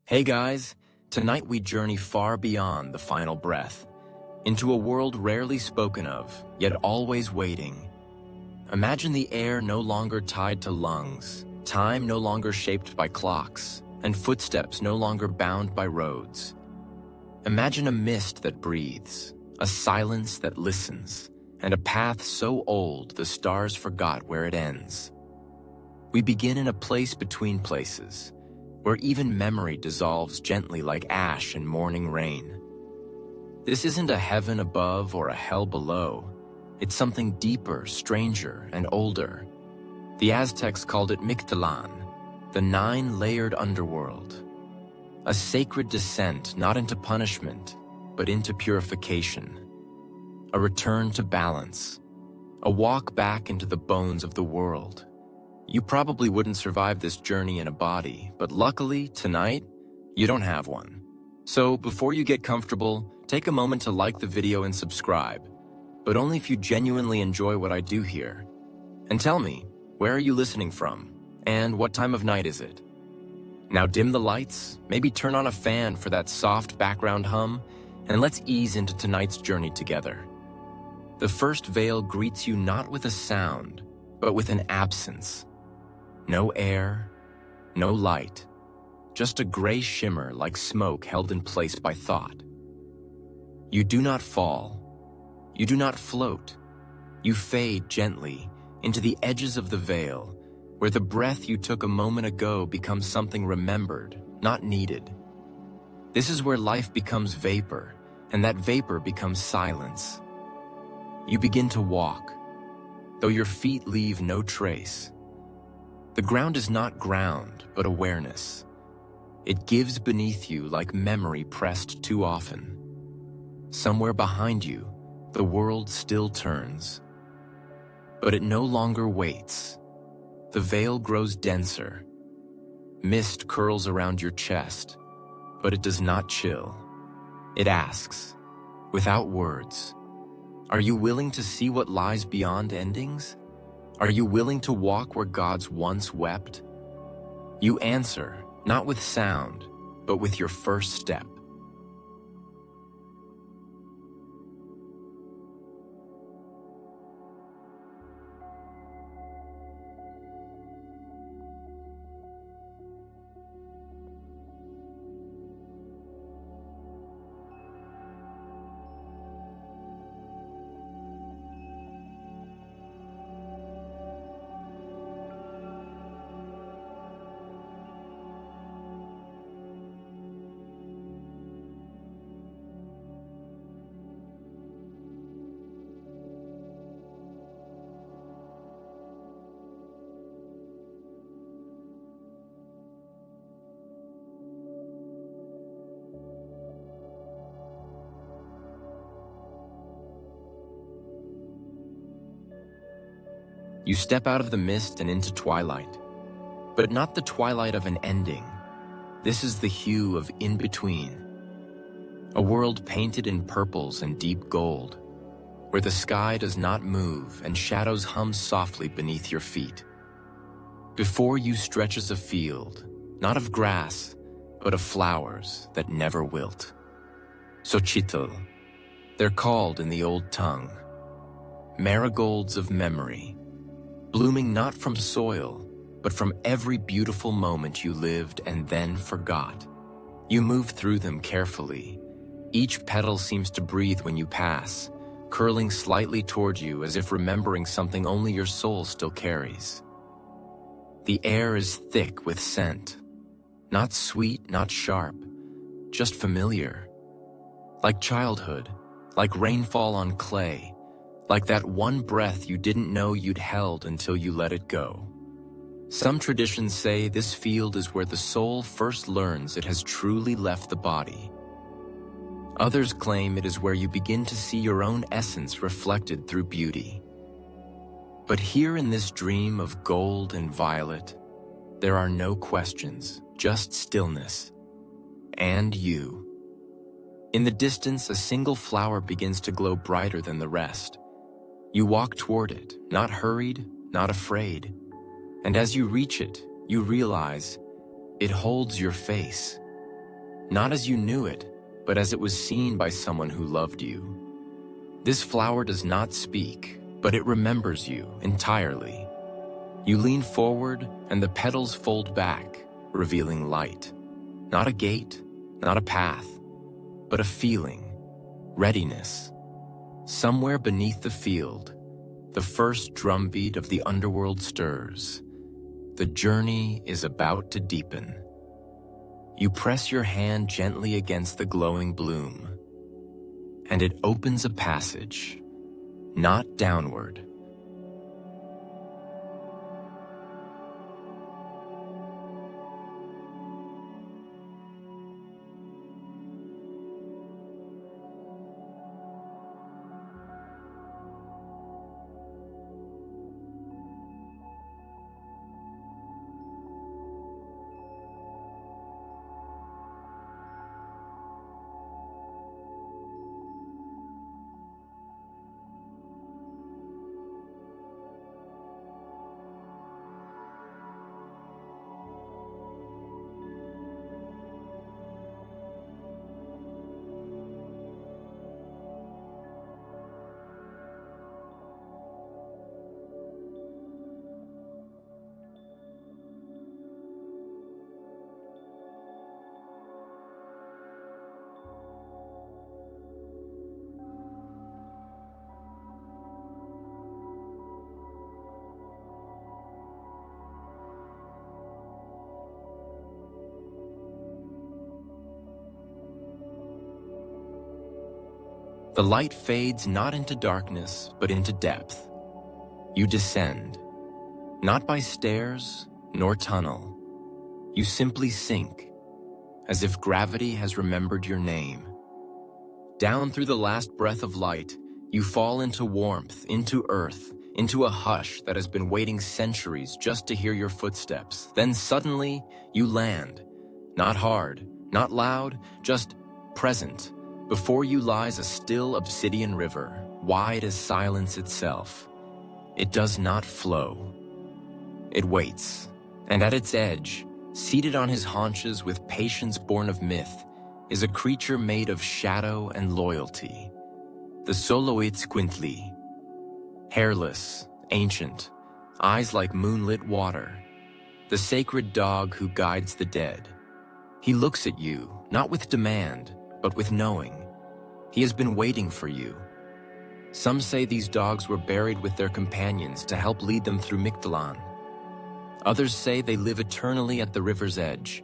Hey guys, tonight we journey far beyond the final breath, into a world rarely spoken of, yet always waiting. Imagine the air no longer tied to lungs, time no longer shaped by clocks, and footsteps no longer bound by roads. Imagine a mist that breathes, a silence that listens, and a path so old the stars forgot where it ends. We begin in a place between places, where even memory dissolves gently like ash in morning rain. This isn't a heaven above or a hell below. It's something deeper, stranger, and older. The Aztecs called it Mictlan, the nine-layered underworld. A sacred descent not into punishment, but into purification. A return to balance. A walk back into the bones of the world. You probably wouldn't survive this journey in a body, but luckily, tonight, you don't have one. So before you get comfortable, take a moment to like the video and subscribe, but only if you genuinely enjoy what I do here. And tell me, where are you listening from? And what time of night is it? Now dim the lights, maybe turn on a fan for that soft background hum, and let's ease into tonight's journey together. The first veil greets you not with a sound, but with an absence. No air, no light, just a gray shimmer like smoke held in place by thought. You do not fall. You do not float. You fade gently into the edges of the veil, where the breath you took a moment ago becomes something remembered, not needed. This is where life becomes vapor, and that vapor becomes silence. You begin to walk, though your feet leave no trace. The ground is not ground, but awareness. It gives beneath you like memory pressed too often. Somewhere behind you, the world still turns. But it no longer waits. The veil grows denser. Mist curls around your chest, but it does not chill. It asks, without words, are you willing to see what lies beyond endings? Are you willing to walk where gods once wept? You answer, not with sound, but with your first step. You step out of the mist and into twilight, but not the twilight of an ending. This is the hue of in-between. A world painted in purples and deep gold, where the sky does not move and shadows hum softly beneath your feet. Before you stretches a field, not of grass, but of flowers that never wilt. Xolotl, they're called in the old tongue. Marigolds of memory, blooming not from soil, but from every beautiful moment you lived and then forgot. You move through them carefully. Each petal seems to breathe when you pass, curling slightly toward you as if remembering something only your soul still carries. The air is thick with scent, not sweet, not sharp, just familiar. Like childhood, like rainfall on clay, like that one breath you didn't know you'd held until you let it go. Some traditions say this field is where the soul first learns it has truly left the body. Others claim it is where you begin to see your own essence reflected through beauty. But here in this dream of gold and violet, there are no questions, just stillness. And you. In the distance, a single flower begins to glow brighter than the rest. You walk toward it, not hurried, not afraid. And as you reach it, you realize it holds your face. not as you knew it, but as it was seen by someone who loved you. This flower does not speak, but it remembers you entirely. You lean forward, and the petals fold back, revealing light. Not a gate, not a path, but a feeling, readiness. Somewhere beneath the field, the first drumbeat of the underworld stirs. The journey is about to deepen. You press your hand gently against the glowing bloom, and it opens a passage, not downward. The light fades not into darkness, but into depth. You descend, not by stairs nor tunnel. You simply sink, as if gravity has remembered your name. Down through the last breath of light, you fall into warmth, into earth, into a hush that has been waiting centuries just to hear your footsteps. Then suddenly, you land. Not hard, not loud, just present. Before you lies a still obsidian river, wide as silence itself. It does not flow. It waits, and at its edge, seated on his haunches with patience born of myth, is a creature made of shadow and loyalty. The Xolotl, hairless, ancient, eyes like moonlit water. The sacred dog who guides the dead. He looks at you, not with demand, but with knowing. He has been waiting for you. Some say these dogs were buried with their companions to help lead them through Mictlan. Others say they live eternally at the river's edge,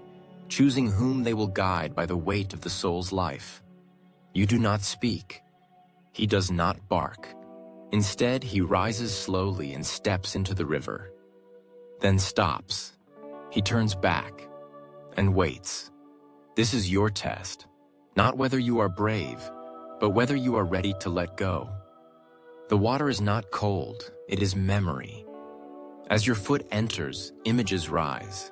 choosing whom they will guide by the weight of the soul's life. You do not speak. He does not bark. Instead, he rises slowly and steps into the river, then stops. He turns back and waits. This is your test, not whether you are brave, but whether you are ready to let go. The water is not cold, it is memory. As your foot enters, images rise.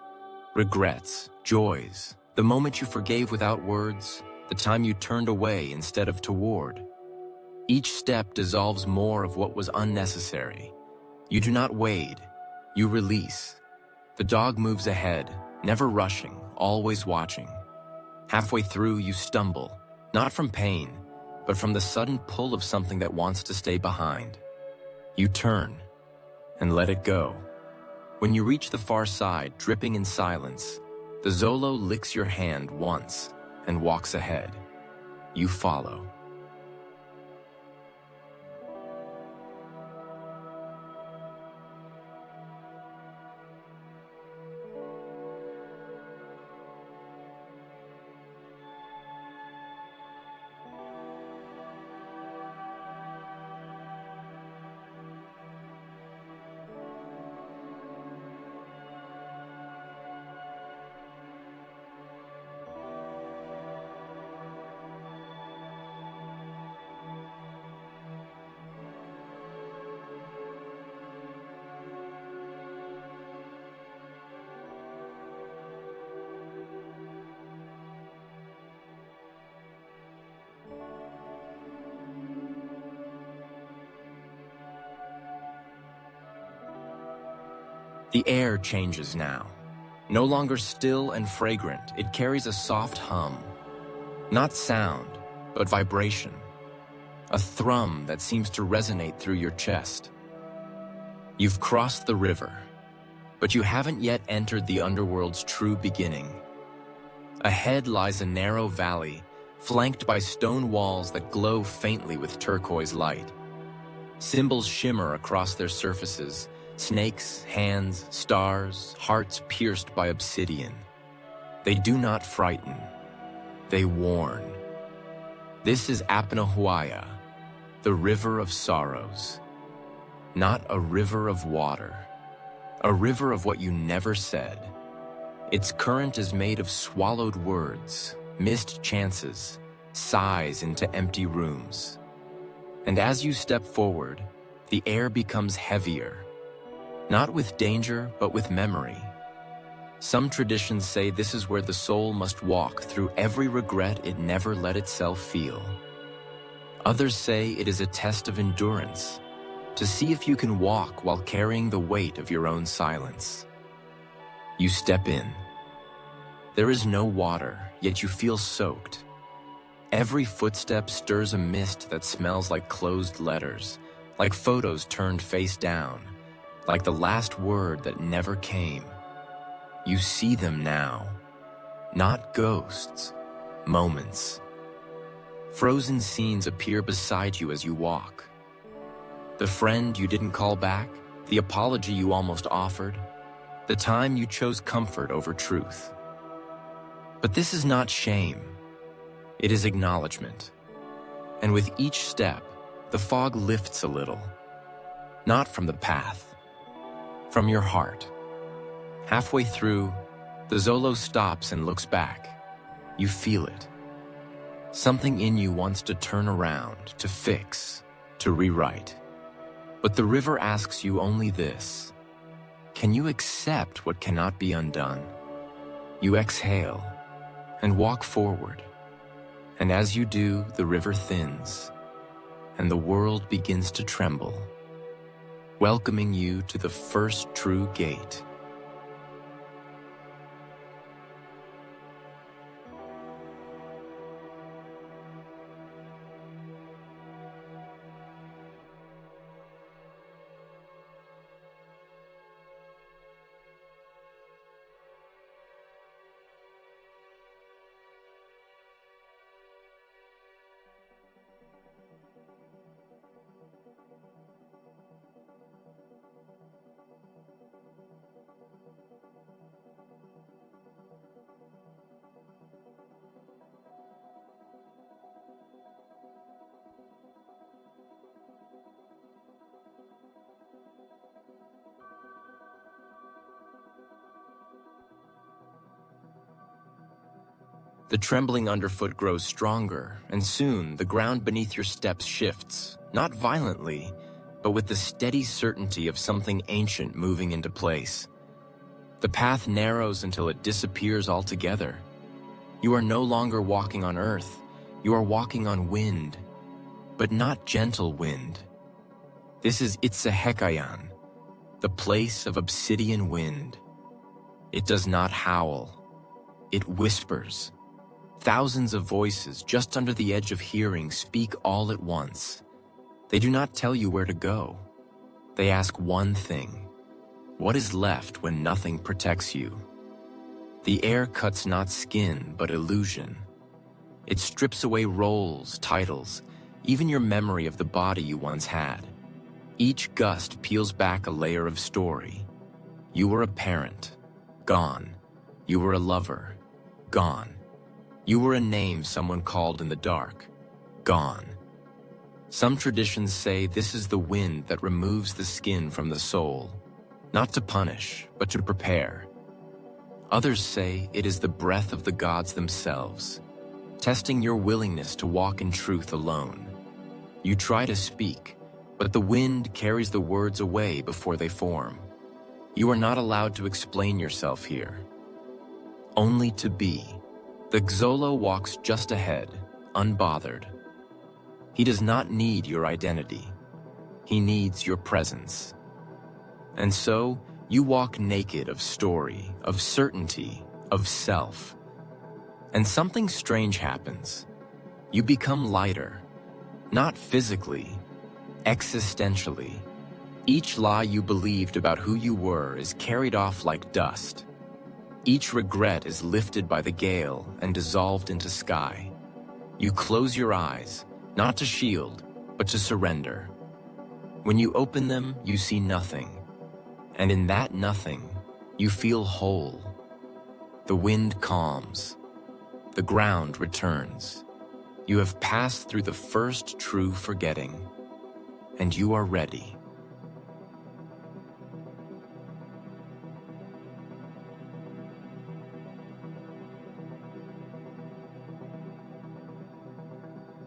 Regrets, joys, the moment you forgave without words, the time you turned away instead of toward. Each step dissolves more of what was unnecessary. You do not wade, you release. The dog moves ahead, never rushing, always watching. Halfway through, you stumble, not from pain, but from the sudden pull of something that wants to stay behind. You turn and let it go. When you reach the far side, dripping in silence, the Xolo licks your hand once and walks ahead. You follow. The air changes now. No longer still and fragrant, it carries a soft hum, Not sound, but vibration. A thrum that seems to resonate through your chest. You've crossed the river, but you haven't yet entered the underworld's true beginning. Ahead lies a narrow valley, flanked by stone walls that glow faintly with turquoise light. Symbols shimmer across their surfaces, snakes, hands, stars, hearts pierced by obsidian. They do not frighten, they warn. This is Apanahuaya, the river of sorrows. Not a river of water, a river of what you never said. Its current is made of swallowed words, missed chances, sighs into empty rooms. And as you step forward, the air becomes heavier, not with danger, but with memory. Some traditions say this is where the soul must walk through every regret it never let itself feel. Others say it is a test of endurance, to see if you can walk while carrying the weight of your own silence. You step in. There is no water, yet you feel soaked. Every footstep stirs a mist that smells like closed letters, like photos turned face down, like the last word that never came. You see them now, not ghosts, moments. Frozen scenes appear beside you as you walk. The friend you didn't call back, the apology you almost offered, the time you chose comfort over truth. But this is not shame. It is acknowledgement. And with each step, the fog lifts a little. Not from the path, from your heart. Halfway through, the Xolotl stops and looks back. You feel it. Something in you wants to turn around, to fix, to rewrite. But the river asks you only this: can you accept what cannot be undone? You exhale and walk forward. And as you do, the river thins, and the world begins to tremble, welcoming you to the first true gate. The trembling underfoot grows stronger, and soon the ground beneath your steps shifts, not violently, but with the steady certainty of something ancient moving into place. The path narrows until it disappears altogether. You are no longer walking on earth, you are walking on wind, but not gentle wind. This is Iztehecayan, the place of obsidian wind. It does not howl, it whispers. Thousands of voices just under the edge of hearing speak all at once. They do not tell you where to go. They ask one thing: what is left when nothing protects you? The air cuts not skin, but illusion. It strips away roles, titles, even your memory of the body you once had. Each gust peels back a layer of story. You were a parent, gone. You were a lover, gone. You were a name someone called in the dark, gone. Some traditions say this is the wind that removes the skin from the soul, not to punish, but to prepare. Others say it is the breath of the gods themselves, testing your willingness to walk in truth alone. You try to speak, but the wind carries the words away before they form. You are not allowed to explain yourself here, only to be. The Xolotl walks just ahead, unbothered. He does not need your identity. He needs your presence. And so, you walk naked of story, of certainty, of self. And something strange happens. You become lighter, not physically, existentially. Each lie you believed about who you were is carried off like dust. Each regret is lifted by the gale and dissolved into sky. You close your eyes, not to shield, but to surrender. When you open them, you see nothing. And in that nothing, you feel whole. The wind calms. The ground returns. You have passed through the first true forgetting, and you are ready.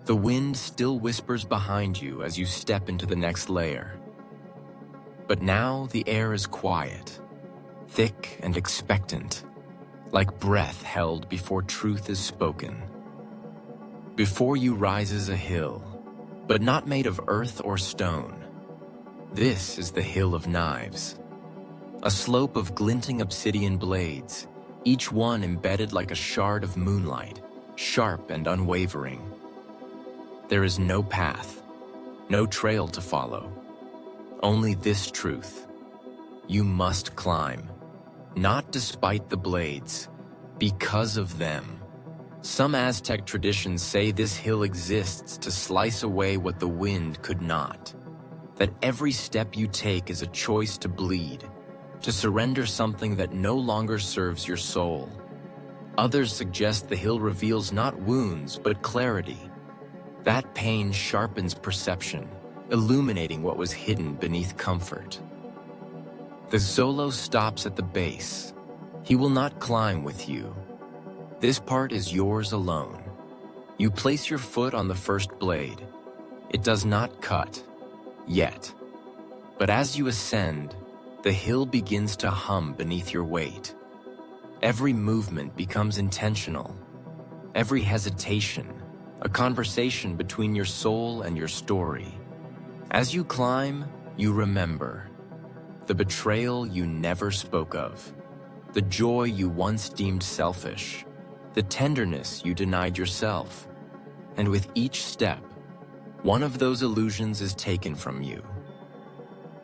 The wind still whispers behind you as you step into the next layer. But now the air is quiet, thick and expectant, like breath held before truth is spoken. Before you rises a hill, but not made of earth or stone. This is the Hill of Knives, a slope of glinting obsidian blades, each one embedded like a shard of moonlight, sharp and unwavering. There is no path, no trail to follow, only this truth. You must climb, not despite the blades, because of them. Some Aztec traditions say this hill exists to slice away what the wind could not, that every step you take is a choice to bleed, to surrender something that no longer serves your soul. Others suggest the hill reveals not wounds, but clarity. That pain sharpens perception, illuminating what was hidden beneath comfort. The Xolotl stops at the base. He will not climb with you. This part is yours alone. You place your foot on the first blade. It does not cut, yet. But as you ascend, the hill begins to hum beneath your weight. Every movement becomes intentional. Every hesitation, a conversation between your soul and your story. As you climb, you remember. The betrayal you never spoke of. The joy you once deemed selfish. The tenderness you denied yourself. And with each step, one of those illusions is taken from you.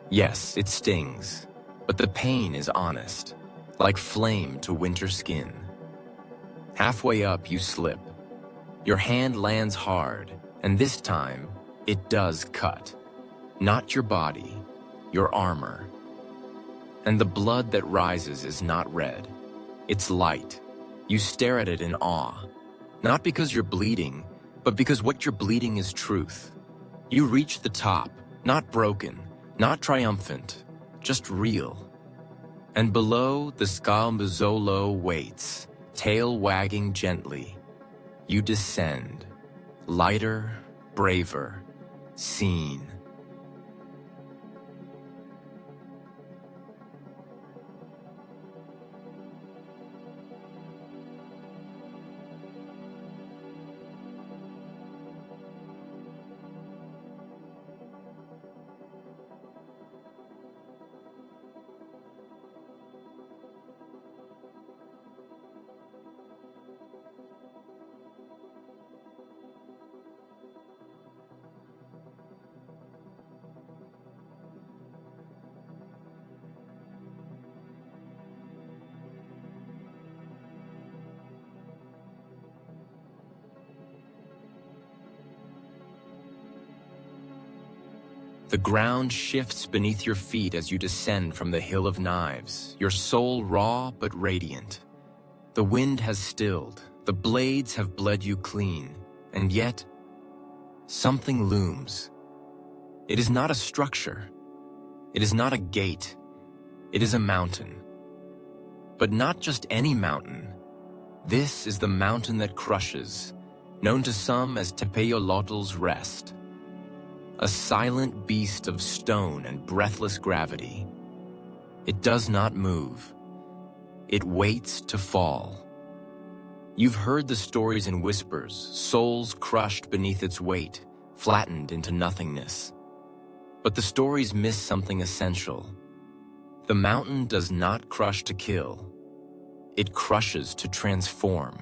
Yes, it stings, but the pain is honest, like flame to winter skin. Halfway up, you slip. Your hand lands hard, and this time, it does cut. Not your body, your armor. And the blood that rises is not red. It's light. You stare at it in awe. Not because you're bleeding, but because what you're bleeding is truth. You reach the top, not broken, not triumphant, just real. And below, the Xolotl waits, tail wagging gently. You descend, lighter, braver, seen. The ground shifts beneath your feet as you descend from the Hill of Knives, your soul raw but radiant. The wind has stilled, the blades have bled you clean, and yet, something looms. It is not a structure. It is not a gate. It is a mountain. But not just any mountain. This is the mountain that crushes, known to some as Tepeyotl's Rest. A silent beast of stone and breathless gravity. It does not move. It waits to fall. You've heard the stories in whispers, souls crushed beneath its weight, flattened into nothingness. But the stories miss something essential. The mountain does not crush to kill. It crushes to transform.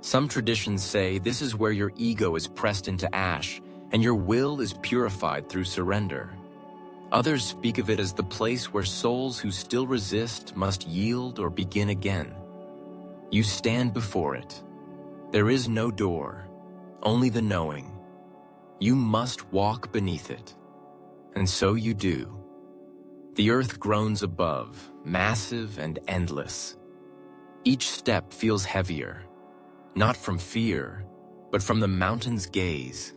Some traditions say this is where your ego is pressed into ash and your will is purified through surrender. Others speak of it as the place where souls who still resist must yield or begin again. You stand before it. There is no door, only the knowing. You must walk beneath it. And so you do. The earth groans above, massive and endless. Each step feels heavier, not from fear, but from the mountain's gaze.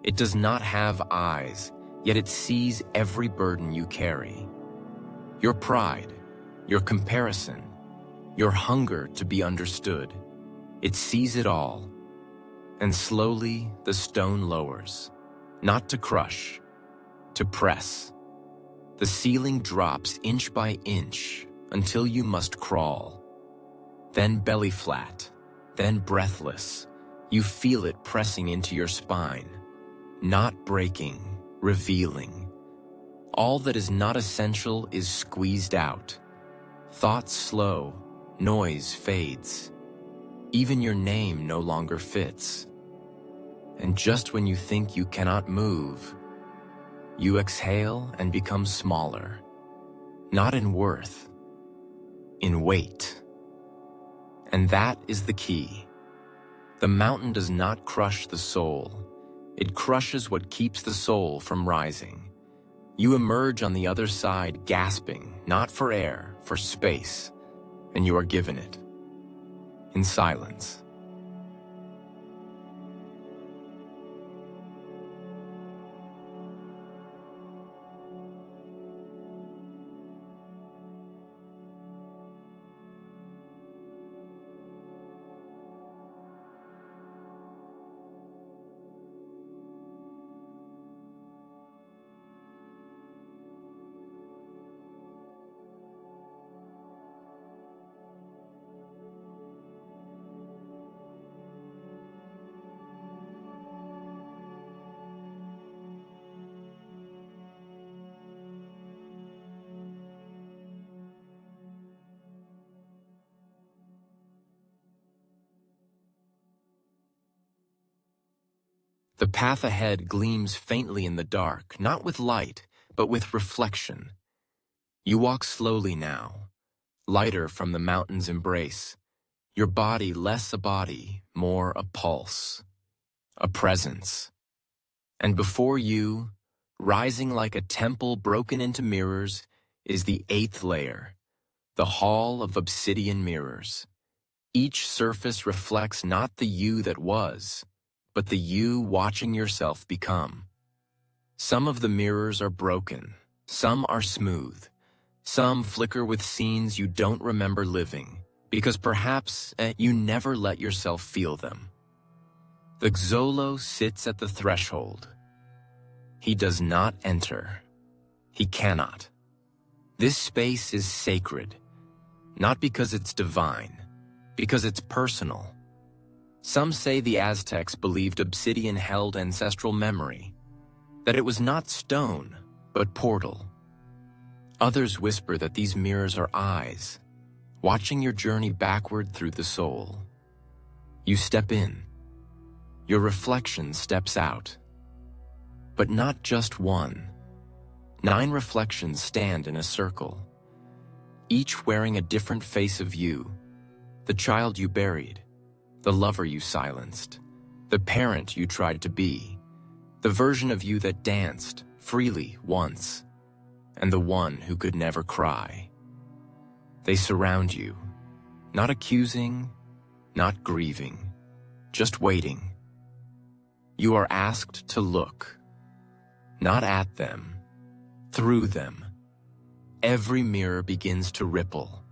It does not have eyes, yet it sees every burden you carry. Your pride, your comparison, your hunger to be understood. It sees it all. And slowly the stone lowers, not to crush, to press. The ceiling drops inch by inch until you must crawl. Then belly flat, then breathless, you feel it pressing into your spine, not breaking, revealing. All that is not essential is squeezed out. Thoughts slow, noise fades. Even your name no longer fits. And just when you think you cannot move, you exhale and become smaller, not in worth, in weight. And that is the key. The mountain does not crush the soul. It crushes what keeps the soul from rising. You emerge on the other side gasping, not for air, for space, and you are given it. In silence. The path ahead gleams faintly in the dark, not with light, but with reflection. You walk slowly now, lighter from the mountain's embrace, your body less a body, more a pulse, a presence. And before you, rising like a temple broken into mirrors, is the 8th layer, the hall of obsidian mirrors. Each surface reflects not the you that was, but the you watching yourself become. Some of the mirrors are broken, some are smooth, some flicker with scenes you don't remember living, because perhaps you never let yourself feel them. The Xolotl sits at the threshold. He does not enter. He cannot. This space is sacred, not because it's divine, because it's personal. Some say the Aztecs believed obsidian held ancestral memory, that it was not stone, but portal. Others whisper that these mirrors are eyes, watching your journey backward through the soul. You step in. Your reflection steps out. But not just one. 9 reflections stand in a circle, each wearing a different face of you, the child you buried, the lover you silenced, the parent you tried to be, the version of you that danced freely once, and the one who could never cry. They surround you, not accusing, not grieving, just waiting. You are asked to look, not at them, through them. Every mirror begins to ripple,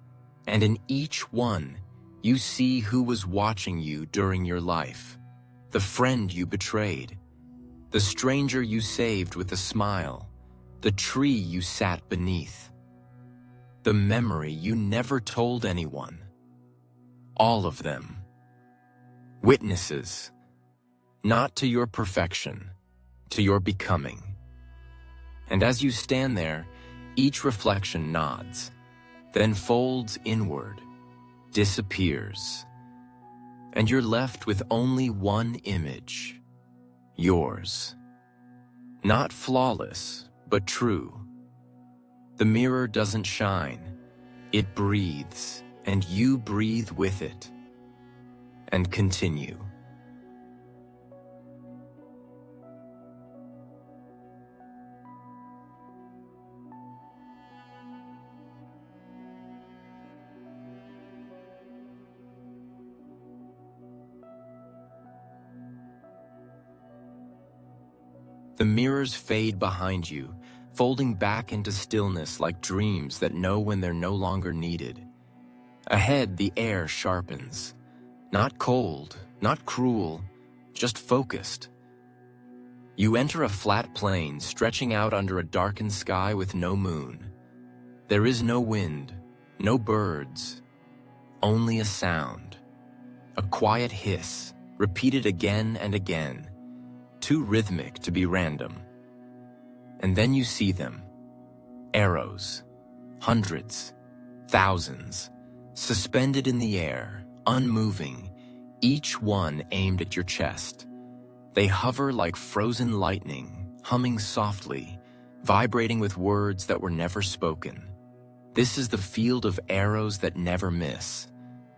and in each one, you see who was watching you during your life, the friend you betrayed, the stranger you saved with a smile, the tree you sat beneath, the memory you never told anyone. All of them. Witnesses, not to your perfection, to your becoming. And as you stand there, each reflection nods, then folds inward, disappears. and you're left with only one image, yours. Not flawless, but true. The mirror doesn't shine, it breathes, and you breathe with it. And continue. The mirrors fade behind you, folding back into stillness like dreams that know when they're no longer needed. Ahead, the air sharpens. Not cold, not cruel, just focused. You enter a flat plain stretching out under a darkened sky with no moon. There is no wind, no birds, only a sound. A quiet hiss, repeated again and again. Too rhythmic to be random. And then you see them. Arrows. Hundreds. Thousands. Suspended in the air, unmoving, each one aimed at your chest. They hover like frozen lightning, humming softly, vibrating with words that were never spoken. This is the field of arrows that never miss.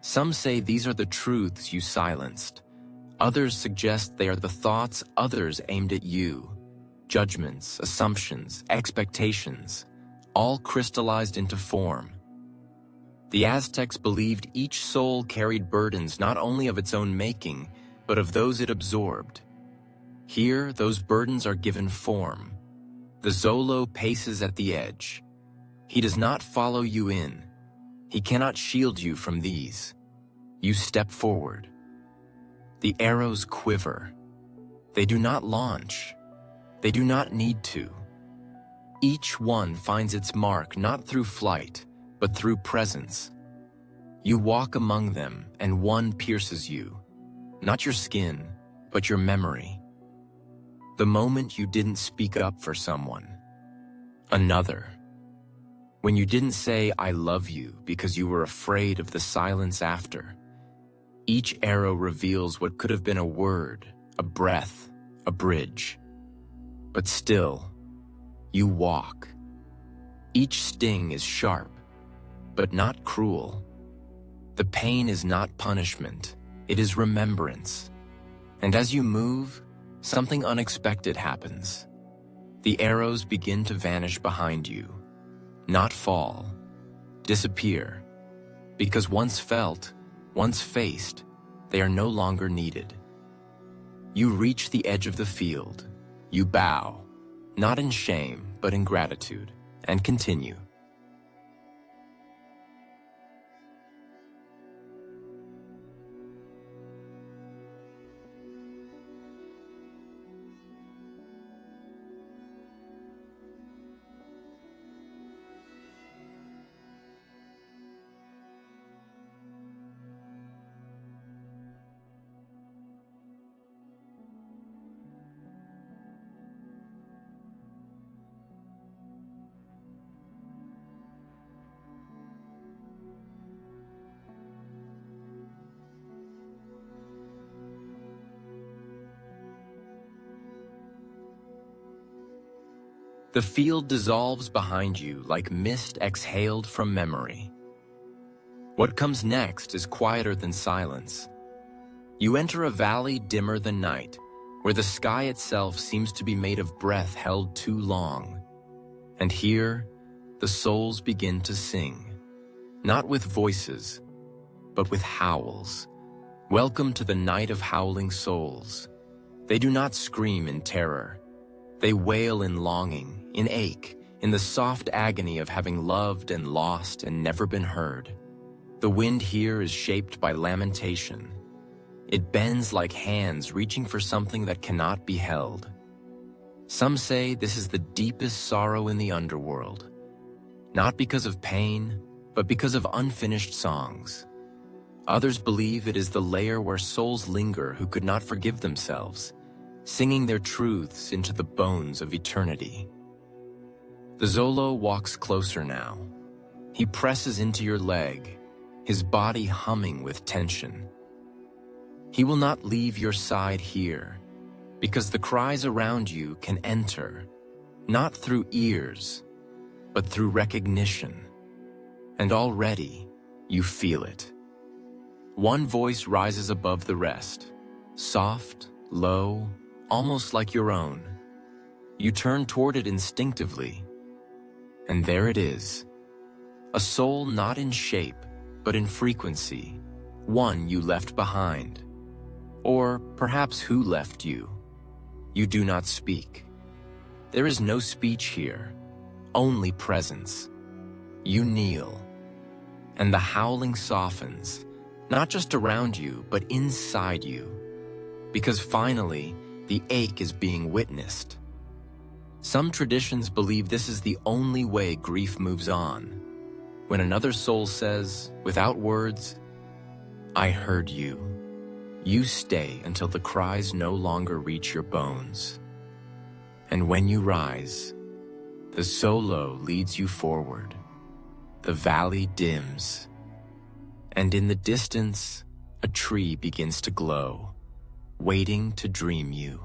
Some say these are the truths you silenced. Others suggest they are the thoughts others aimed at you. Judgments, assumptions, expectations, all crystallized into form. The Aztecs believed each soul carried burdens not only of its own making, but of those it absorbed. Here, those burdens are given form. The Xolotl paces at the edge. He does not follow you in. He cannot shield you from these. You step forward. The arrows quiver. They do not launch. They do not need to. Each one finds its mark not through flight, but through presence. You walk among them, and one pierces you. Not your skin, but your memory. The moment you didn't speak up for someone. Another. When you didn't say, "I love you," because you were afraid of the silence after. Each arrow reveals what could have been a word, a breath, a bridge. But still, you walk. Each sting is sharp, but not cruel. The pain is not punishment, it is remembrance. And as you move, something unexpected happens. The arrows begin to vanish behind you. Not fall, disappear. Because once felt, once faced, they are no longer needed. You reach the edge of the field. You bow, not in shame, but in gratitude, and continue. The field dissolves behind you like mist exhaled from memory. What comes next is quieter than silence. You enter a valley dimmer than night, where the sky itself seems to be made of breath held too long. And here, the souls begin to sing, not with voices, but with howls. Welcome to the night of howling souls. They do not scream in terror. They wail in longing, in ache, in the soft agony of having loved and lost and never been heard. The wind here is shaped by lamentation. It bends like hands reaching for something that cannot be held. Some say this is the deepest sorrow in the underworld, not because of pain, but because of unfinished songs. Others believe it is the layer where souls linger who could not forgive themselves, singing their truths into the bones of eternity. The Xolotl walks closer now. He presses into your leg, his body humming with tension. He will not leave your side here, because the cries around you can enter, not through ears, but through recognition. And already, you feel it. One voice rises above the rest, soft, low, almost like your own. You turn toward it instinctively, and there it is. A soul not in shape, but in frequency, one you left behind. Or perhaps who left you? You do not speak. There is no speech here, only presence. You kneel, and the howling softens, not just around you, but inside you, because finally, the ache is being witnessed. Some traditions believe this is the only way grief moves on. When another soul says, without words, "I heard you," you stay until the cries no longer reach your bones. And when you rise, the solo leads you forward. The valley dims, and in the distance, a tree begins to glow, waiting to dream you.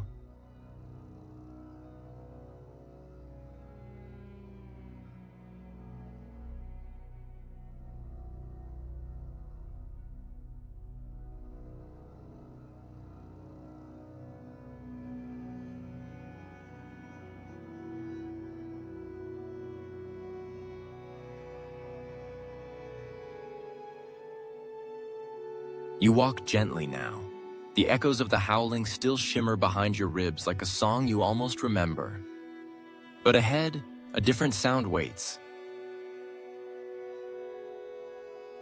You walk gently now. The echoes of the howling still shimmer behind your ribs like a song you almost remember. But ahead, a different sound waits.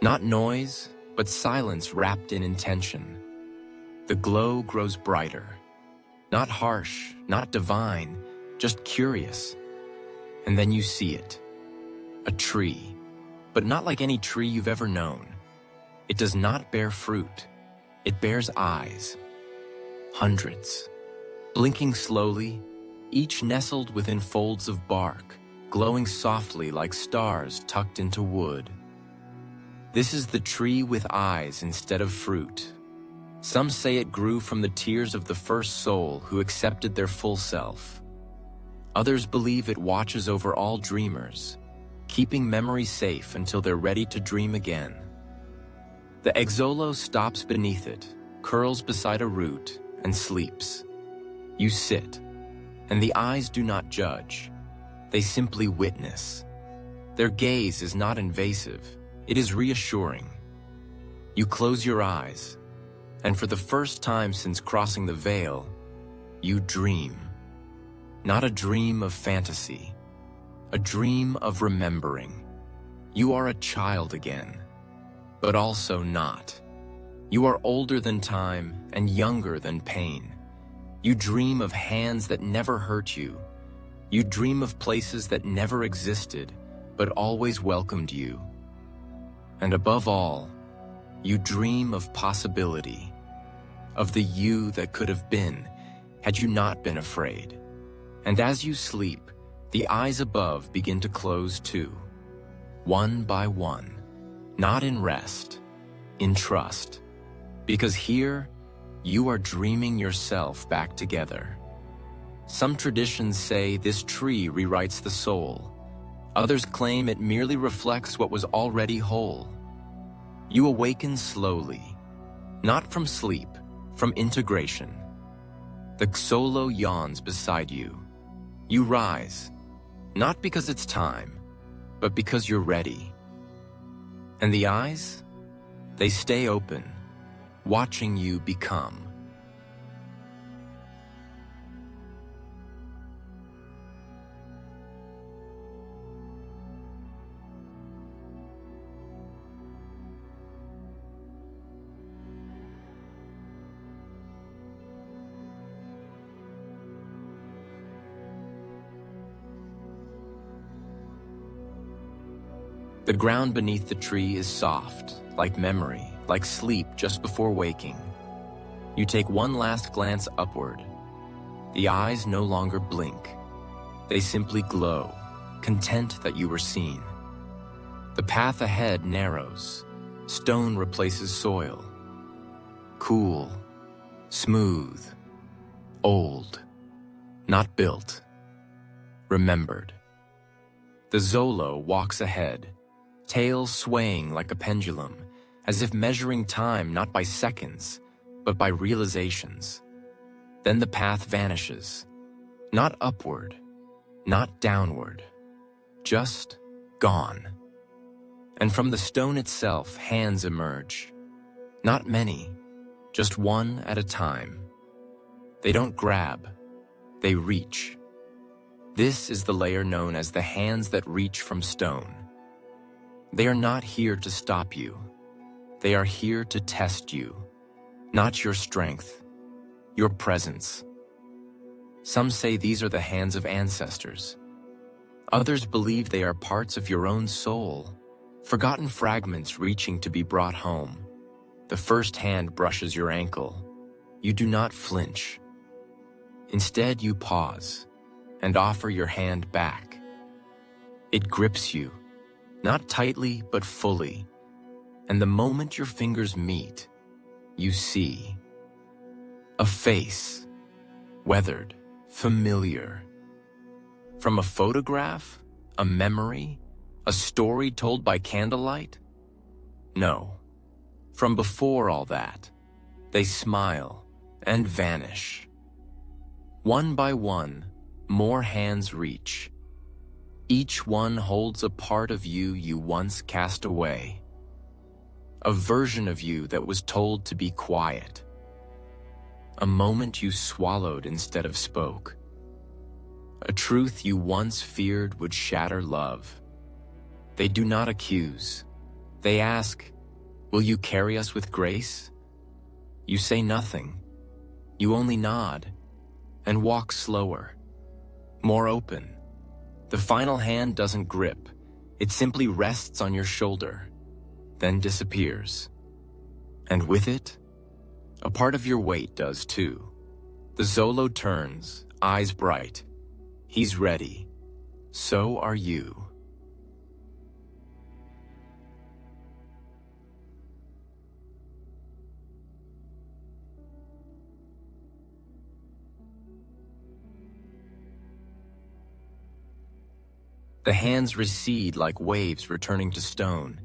Not noise, but silence wrapped in intention. The glow grows brighter. Not harsh, not divine, just curious. And then you see it. A tree, but not like any tree you've ever known. It does not bear fruit. It bears eyes. Hundreds. Blinking slowly, each nestled within folds of bark, glowing softly like stars tucked into wood. This is the tree with eyes instead of fruit. Some say it grew from the tears of the first soul who accepted their full self. Others believe it watches over all dreamers, keeping memory safe until they're ready to dream again. The Xolotl stops beneath it, curls beside a root, and sleeps. You sit, and the eyes do not judge. They simply witness. Their gaze is not invasive, it is reassuring. You close your eyes, and for the first time since crossing the veil, you dream. Not a dream of fantasy, a dream of remembering. You are a child again. But also not. You are older than time and younger than pain. You dream of hands that never hurt you. You dream of places that never existed, but always welcomed you. And above all, you dream of possibility, of the you that could have been had you not been afraid. And as you sleep, the eyes above begin to close too, one by one. Not in rest, in trust, because here you are dreaming yourself back together. Some traditions say this tree rewrites the soul. Others claim it merely reflects what was already whole. You awaken slowly, not from sleep, from integration. The Xolotl yawns beside you. You rise, not because it's time, but because you're ready. And the eyes? They stay open, watching you become. The ground beneath the tree is soft, like memory, like sleep just before waking. You take one last glance upward. The eyes no longer blink. They simply glow, content that you were seen. The path ahead narrows. Stone replaces soil. Cool, Smooth, old, not built, remembered. The Xolo walks ahead, tail swaying like a pendulum, as if measuring time not by seconds, but by realizations. Then the path vanishes, not upward, not downward, just gone. And from the stone itself, hands emerge. Not many, just one at a time. They don't grab, they reach. This is the layer known as the hands that reach from stone. They are not here to stop you. They are here to test you, not your strength, your presence. Some say these are the hands of ancestors. Others believe they are parts of your own soul, forgotten fragments reaching to be brought home. The first hand brushes your ankle. You do not flinch. Instead, you pause and offer your hand back. It grips you, not tightly but fully, and the moment your fingers meet, you see a face, weathered, familiar. From a photograph, a memory, a story told by candlelight? No. From before all that, they smile and vanish. One by one, more hands reach. Each one holds a part of you you once cast away. A version of you that was told to be quiet. A moment you swallowed instead of spoke. A truth you once feared would shatter love. They do not accuse. They ask, "Will you carry us with grace?" You say nothing. You only nod and walk slower, more open. The final hand doesn't grip. It simply rests on your shoulder, then disappears. And with it, a part of your weight does too. The Xolo turns, eyes bright. He's ready. So are you. The hands recede like waves returning to stone,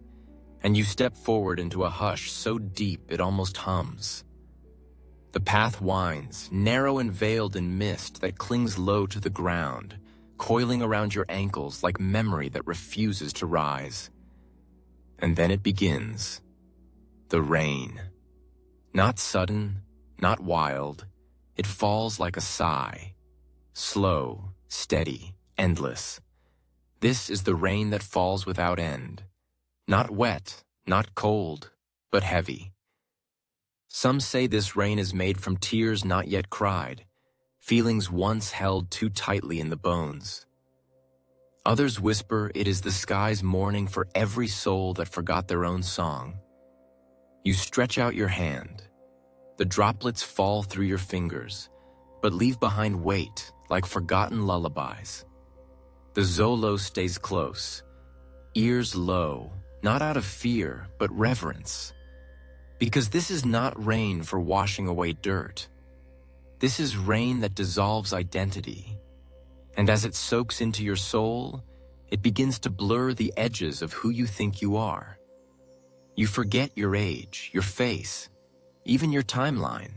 and you step forward into a hush so deep it almost hums. The path winds, narrow and veiled in mist that clings low to the ground, coiling around your ankles like memory that refuses to rise. And then it begins. The rain. Not sudden, not wild. It falls like a sigh. Slow, steady, endless. This is the rain that falls without end. Not wet, not cold, but heavy. Some say this rain is made from tears not yet cried, feelings once held too tightly in the bones. Others whisper it is the sky's mourning for every soul that forgot their own song. You stretch out your hand. The droplets fall through your fingers, but leave behind weight like forgotten lullabies. The Xolo stays close, ears low, not out of fear, but reverence. Because this is not rain for washing away dirt. This is rain that dissolves identity. And as it soaks into your soul, it begins to blur the edges of who you think you are. You forget your age, your face, even your timeline.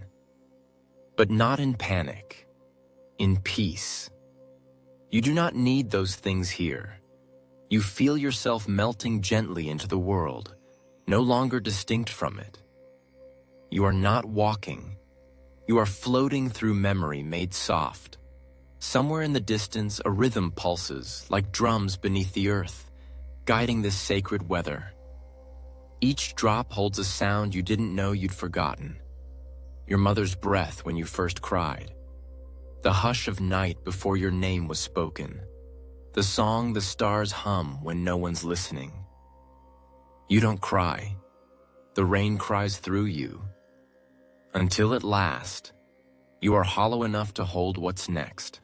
But not in panic, in peace. You do not need those things here. You feel yourself melting gently into the world, no longer distinct from it. You are not walking. You are floating through memory made soft. Somewhere in the distance, a rhythm pulses like drums beneath the earth, guiding this sacred weather. Each drop holds a sound you didn't know you'd forgotten. Your mother's breath when you first cried. The hush of night before your name was spoken. The song the stars hum when no one's listening. You don't cry. The rain cries through you. Until at last, you are hollow enough to hold what's next.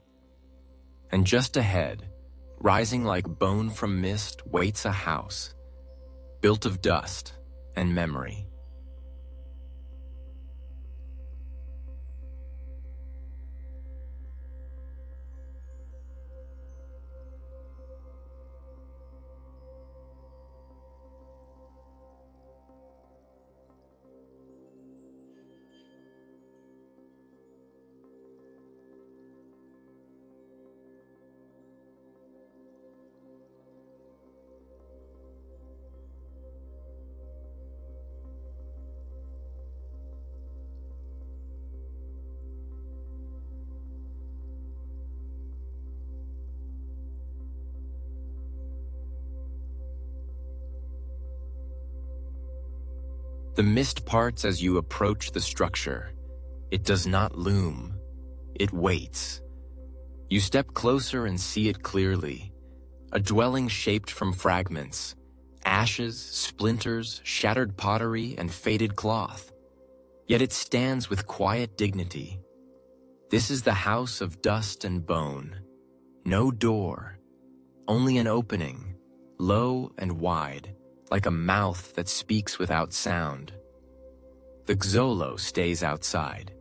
And just ahead, rising like bone from mist, waits a house, built of dust and memory. The mist parts as you approach the structure. It does not loom. It waits. You step closer and see it clearly. A dwelling shaped from fragments, ashes, splinters, shattered pottery, and faded cloth. Yet it stands with quiet dignity. This is the house of dust and bone. No door, only an opening, low and wide, like a mouth that speaks without sound. The Xolotl stays outside.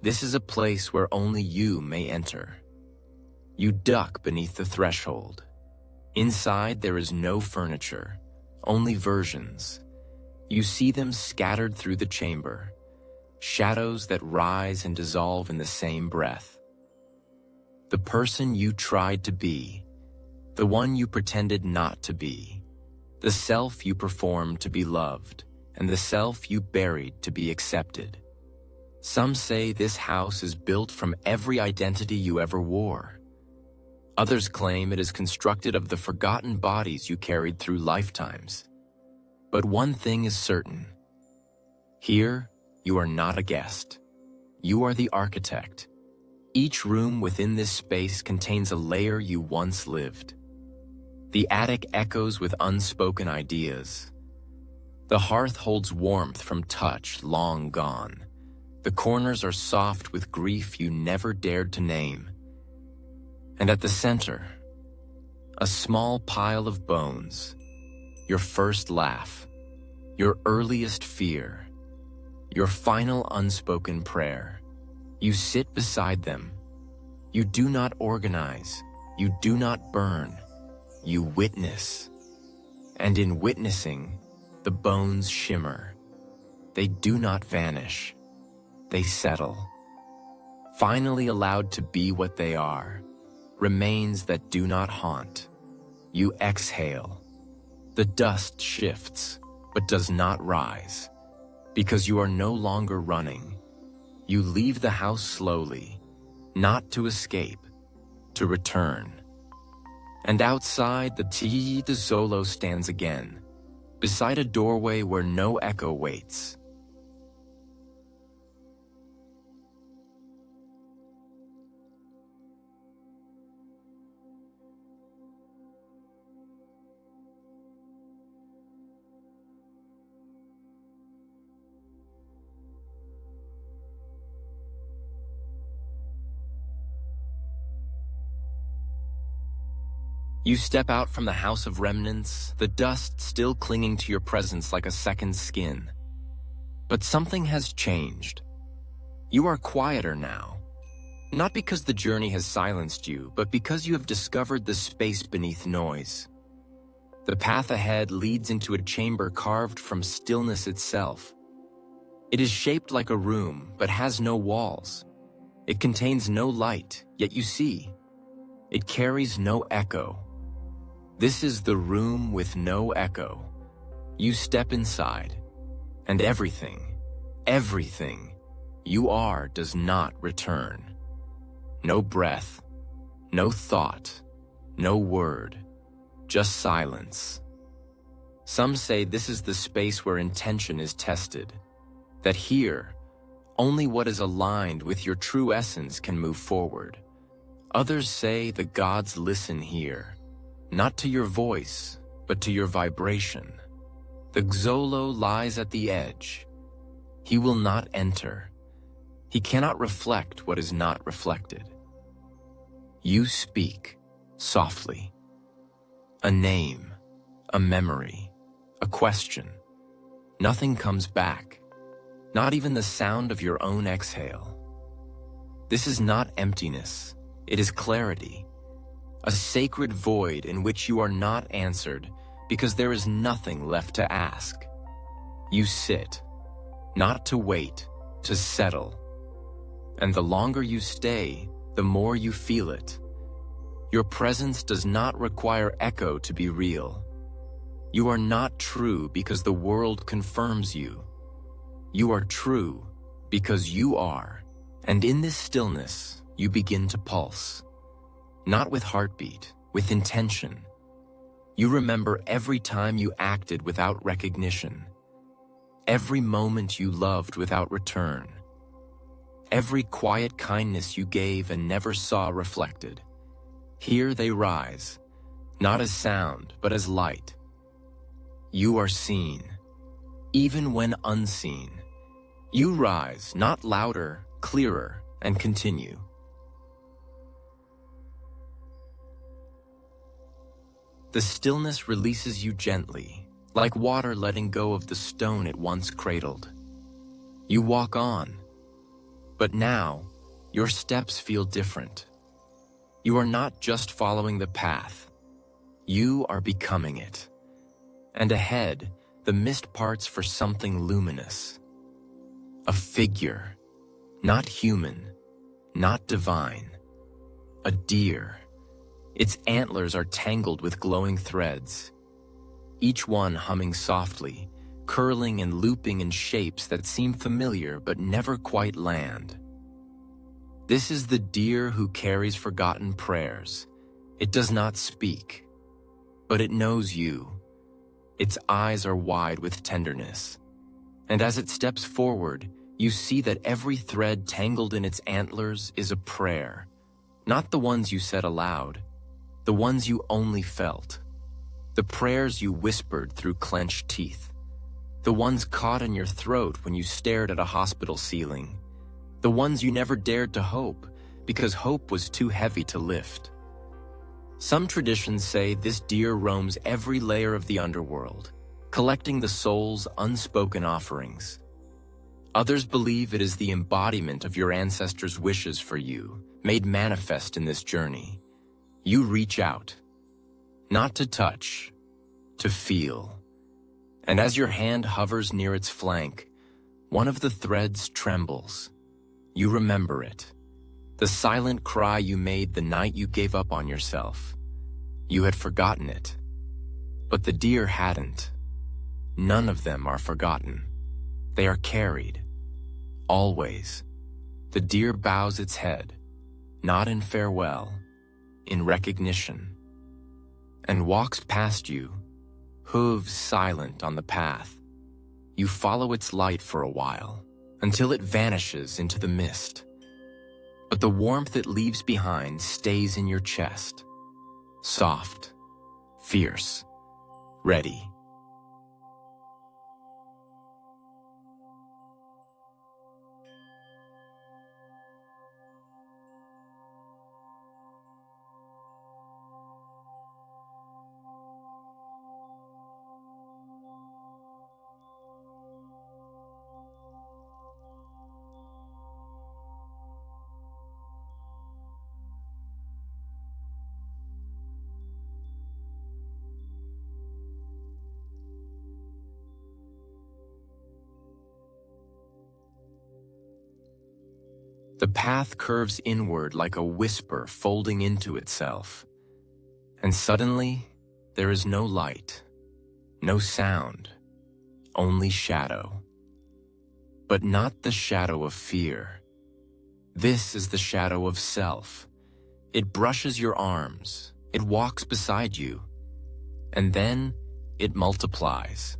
This is a place where only you may enter. You duck beneath the threshold. Inside there is no furniture, only versions. You see them scattered through the chamber, shadows that rise and dissolve in the same breath. The person you tried to be, the one you pretended not to be, the self you performed to be loved, and the self you buried to be accepted. Some say this house is built from every identity you ever wore. Others claim it is constructed of the forgotten bodies you carried through lifetimes. But one thing is certain. Here, you are not a guest. You are the architect. Each room within this space contains a layer you once lived. The attic echoes with unspoken ideas. The hearth holds warmth from touch long gone. The corners are soft with grief you never dared to name. And at the center, a small pile of bones. Your first laugh, your earliest fear, your final unspoken prayer. You sit beside them. You do not organize. You do not burn. You witness. And in witnessing, the bones shimmer. They do not vanish. They settle. Finally allowed to be what they are, remains that do not haunt. You exhale. The dust shifts, but does not rise, because you are no longer running. You leave the house slowly, not to escape, to return. And outside, the Xolotl stands again, beside a doorway where no echo waits. You step out from the House of Remnants, the dust still clinging to your presence like a second skin. But something has changed. You are quieter now. Not because the journey has silenced you, but because you have discovered the space beneath noise. The path ahead leads into a chamber carved from stillness itself. It is shaped like a room, but has no walls. It contains no light, yet you see. It carries no echo. This is the room with no echo. You step inside, and everything you are does not return. No breath, no thought, no word, just silence. Some say this is the space where intention is tested, that here, only what is aligned with your true essence can move forward. Others say the gods listen here, not to your voice, but to your vibration. The Xolotl lies at the edge. He will not enter. He cannot reflect what is not reflected. You speak, softly. A name, a memory, a question. Nothing comes back, not even the sound of your own exhale. This is not emptiness, it is clarity. A sacred void in which you are not answered because there is nothing left to ask. You sit, not to wait, to settle. And the longer you stay, the more you feel it. Your presence does not require echo to be real. You are not true because the world confirms you. You are true because you are, and in this stillness, you begin to pulse. Not with heartbeat, with intention. You remember every time you acted without recognition. every moment you loved without return, every quiet kindness you gave and never saw reflected. Here they rise, not as sound, but as light. You are seen, even when unseen. You rise, not louder, clearer, and continue. The stillness releases you gently, like water letting go of the stone it once cradled. You walk on, but now your steps feel different. You are not just following the path, you are becoming it. And ahead, the mist parts for something luminous. A figure, not human, not divine. A deer. Its antlers are tangled with glowing threads, each one humming softly, curling and looping in shapes that seem familiar but never quite land. This is the deer who carries forgotten prayers. It does not speak, but it knows you. Its eyes are wide with tenderness, and as it steps forward, you see that every thread tangled in its antlers is a prayer, not the ones you said aloud, the ones you only felt, the prayers you whispered through clenched teeth, the ones caught in your throat when you stared at a hospital ceiling, the ones you never dared to hope because hope was too heavy to lift. Some traditions say this deer roams every layer of the underworld, collecting the soul's unspoken offerings. Others believe it is the embodiment of your ancestors' wishes for you, made manifest in this journey. You reach out, not to touch, to feel. And as your hand hovers near its flank, one of the threads trembles. You remember it. The silent cry you made the night you gave up on yourself. You had forgotten it. But the deer hadn't. None of them are forgotten. They are carried. Always. The deer bows its head, not in farewell, in recognition, and walks past you, hooves silent on the path. You follow its light for a while, until it vanishes into the mist. But the warmth it leaves behind stays in your chest, soft, fierce, ready. The path curves inward like a whisper folding into itself. And suddenly, there is no light, no sound, only shadow. But not the shadow of fear. This is the shadow of self. It brushes your arms, it walks beside you, and then it multiplies.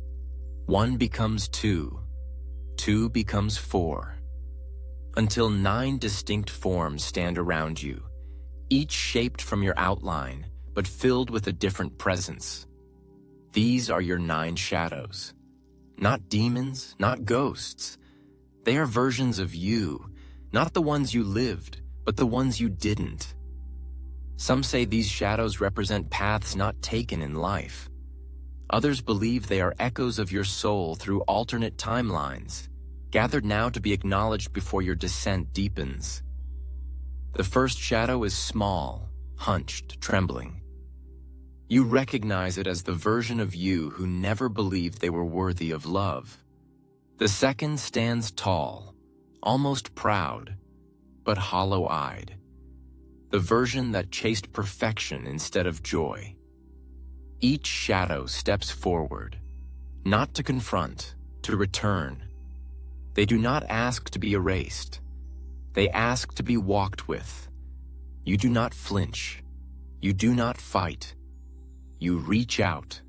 1 becomes 2, 2 becomes 4. Until 9 distinct forms stand around you, each shaped from your outline, but filled with a different presence. These are your 9 shadows. Not demons, not ghosts. They are versions of you, not the ones you lived, but the ones you didn't. Some say these shadows represent paths not taken in life. Others believe they are echoes of your soul through alternate timelines, gathered now to be acknowledged before your descent deepens. The first shadow is small, hunched, trembling. You recognize it as the version of you who never believed they were worthy of love. The second stands tall, almost proud, but hollow-eyed. The version that chased perfection instead of joy. Each shadow steps forward, not to confront, to return. They do not ask to be erased. They ask to be walked with. You do not flinch. You do not fight. You reach out,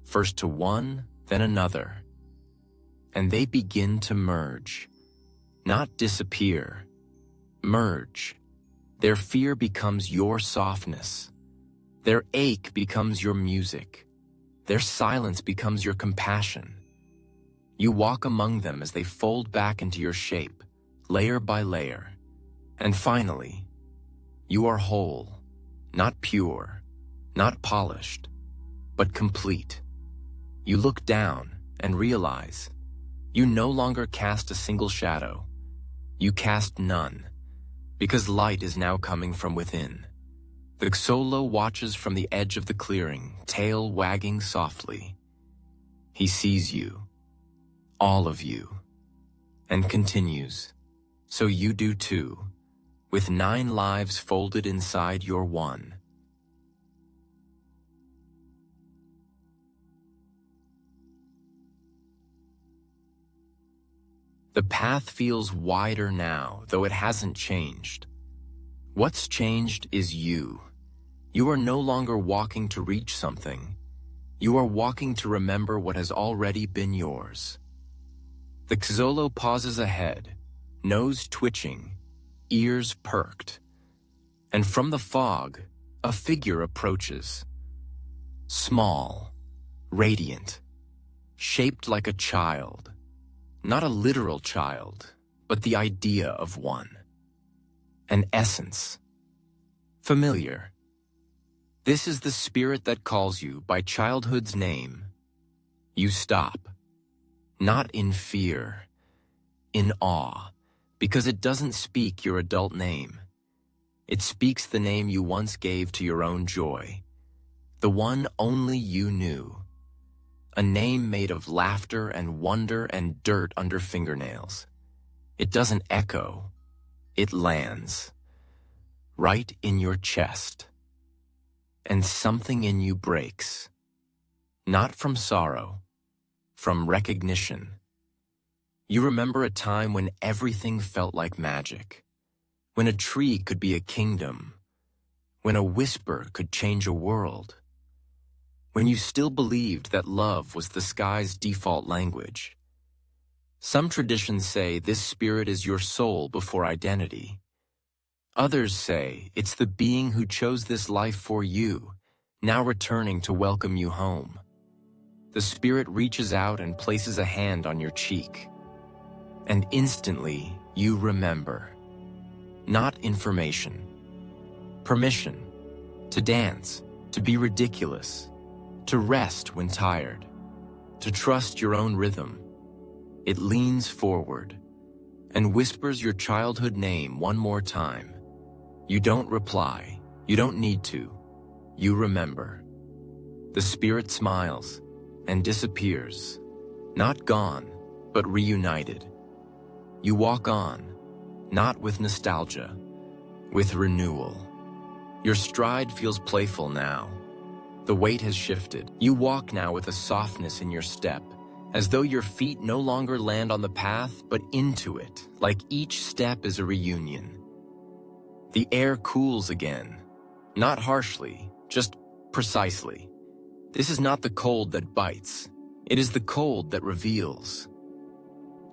first to one, then another. and they begin to merge. Not disappear. Merge. Their fear becomes your softness. Their ache becomes your music. Their silence becomes your compassion. You walk among them as they fold back into your shape, layer by layer. And finally, you are whole, not pure, not polished, but complete. You look down and realize you no longer cast a single shadow. You cast none, because light is now coming from within. The Xolotl watches from the edge of the clearing, tail wagging softly. He sees you, all of you, and continues. So you do too, with 9 lives folded inside your one. The path feels wider now, though it hasn't changed. What's changed is you. You are no longer walking to reach something. You are walking to remember what has already been yours. The Xolotl pauses ahead, nose twitching, ears perked. And from the fog, a figure approaches. Small, radiant, shaped like a child. Not a literal child, but the idea of one. An essence. Familiar. This is the spirit that calls you by childhood's name. You stop. Not in fear, in awe, because it doesn't speak your adult name. It speaks the name you once gave to your own joy, the one only you knew. A name made of laughter and wonder and dirt under fingernails. It doesn't echo, it lands. Right in your chest. And something in you breaks. Not from sorrow, from recognition. You remember a time when everything felt like magic. When a tree could be a kingdom. When a whisper could change a world. When you still believed that love was the sky's default language. Some traditions say this spirit is your soul before identity. Others say it's the being who chose this life for you, now returning to welcome you home. The spirit reaches out and places a hand on your cheek. And instantly, you remember. Not information. Permission. To dance. To be ridiculous. To rest when tired, to trust your own rhythm. It leans forward and whispers your childhood name one more time. You don't reply, you don't need to, you remember. The spirit smiles and disappears, not gone, but reunited. You walk on, not with nostalgia, with renewal. Your stride feels playful now. The weight has shifted. You walk now with a softness in your step, as though your feet no longer land on the path, but into it, like each step is a reunion. The air cools again, not harshly, just precisely. This is not the cold that bites. It is the cold that reveals.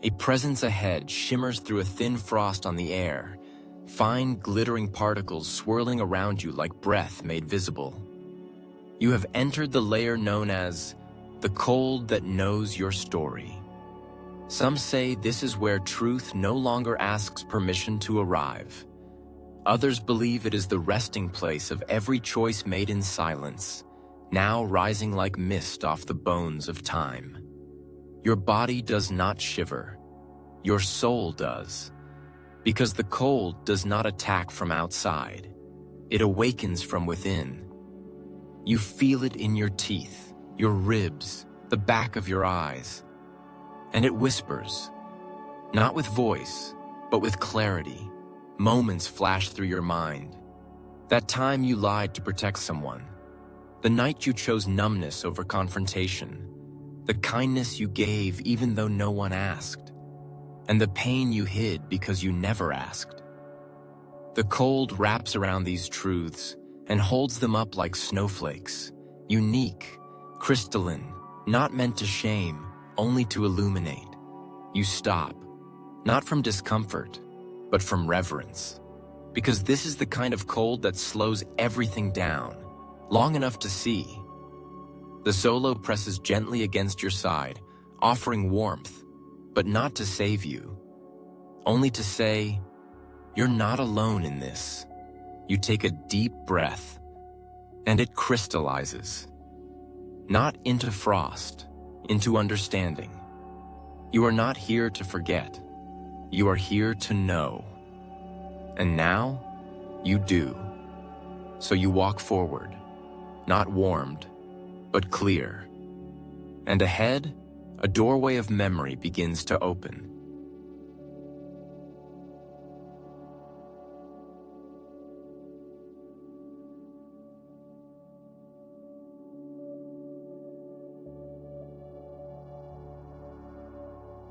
A presence ahead shimmers through a thin frost on the air, fine glittering particles swirling around you like breath made visible. You have entered the layer known as the cold that knows your story. Some say this is where truth no longer asks permission to arrive. Others believe it is the resting place of every choice made in silence, now rising like mist off the bones of time. Your body does not shiver. Your soul does. Because the cold does not attack from outside. It awakens from within. You feel it in your teeth, your ribs, the back of your eyes. And it whispers, not with voice, but with clarity. Moments flash through your mind. That time you lied to protect someone. The night you chose numbness over confrontation. The kindness you gave even though no one asked. And the pain you hid because you never asked. The cold wraps around these truths and holds them up like snowflakes, unique, crystalline, not meant to shame, only to illuminate. You stop, not from discomfort, but from reverence. Because this is the kind of cold that slows everything down, long enough to see. The Xolotl presses gently against your side, offering warmth, but not to save you. Only to say, you're not alone in this. You take a deep breath, and it crystallizes. Not into frost, into understanding. You are not here to forget. You are here to know. And now, you do. So you walk forward, not warmed, but clear. And ahead, a doorway of memory begins to open.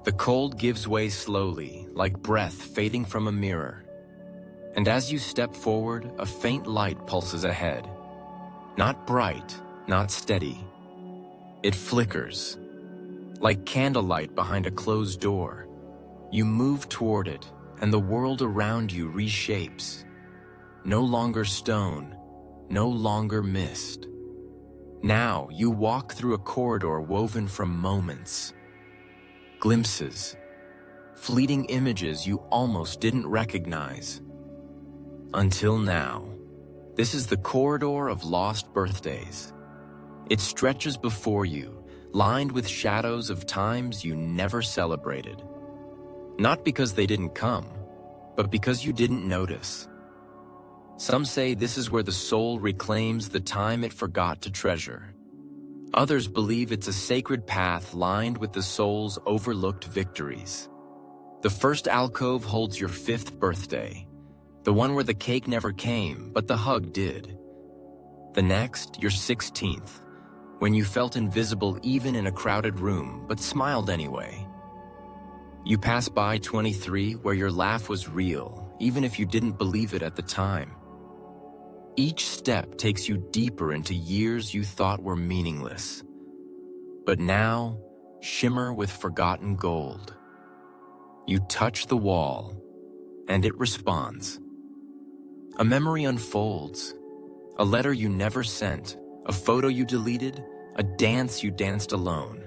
The cold gives way slowly, like breath fading from a mirror. And as you step forward, a faint light pulses ahead. Not bright, not steady. It flickers, like candlelight behind a closed door. You move toward it, and the world around you reshapes. No longer stone, no longer mist. Now you walk through a corridor woven from moments. Glimpses, fleeting images you almost didn't recognize. Until now, this is the corridor of lost birthdays. It stretches before you, lined with shadows of times you never celebrated. Not because they didn't come, but because you didn't notice. Some say this is where the soul reclaims the time it forgot to treasure. Others believe it's a sacred path lined with the soul's overlooked victories. The first alcove holds your 5th birthday, the one where the cake never came, but the hug did. The next, your 16th, when you felt invisible even in a crowded room, but smiled anyway. You pass by 23, where your laugh was real, even if you didn't believe it at the time. Each step takes you deeper into years you thought were meaningless, but now shimmer with forgotten gold. You touch the wall, and it responds. A memory unfolds, a letter you never sent, a photo you deleted, a dance you danced alone.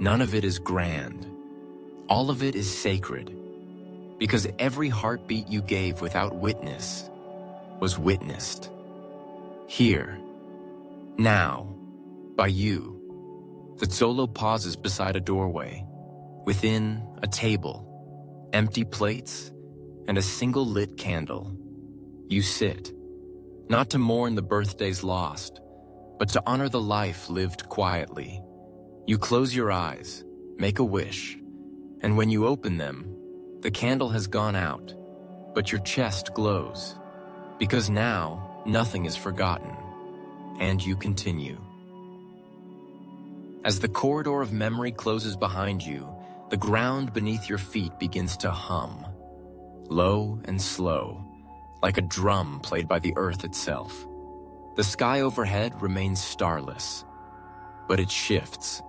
None of it is grand. All of it is sacred, because every heartbeat you gave without witness was witnessed. Here, now, by you. The Xolotl pauses beside a doorway. Within, a table, empty plates, and a single lit candle. You sit, not to mourn the birthdays lost, but to honor the life lived quietly. You close your eyes, make a wish, and when you open them, the candle has gone out, but your chest glows. Because now, nothing is forgotten, and you continue. As the corridor of memory closes behind you, the ground beneath your feet begins to hum, low and slow, like a drum played by the earth itself. The sky overhead remains starless, but it shifts,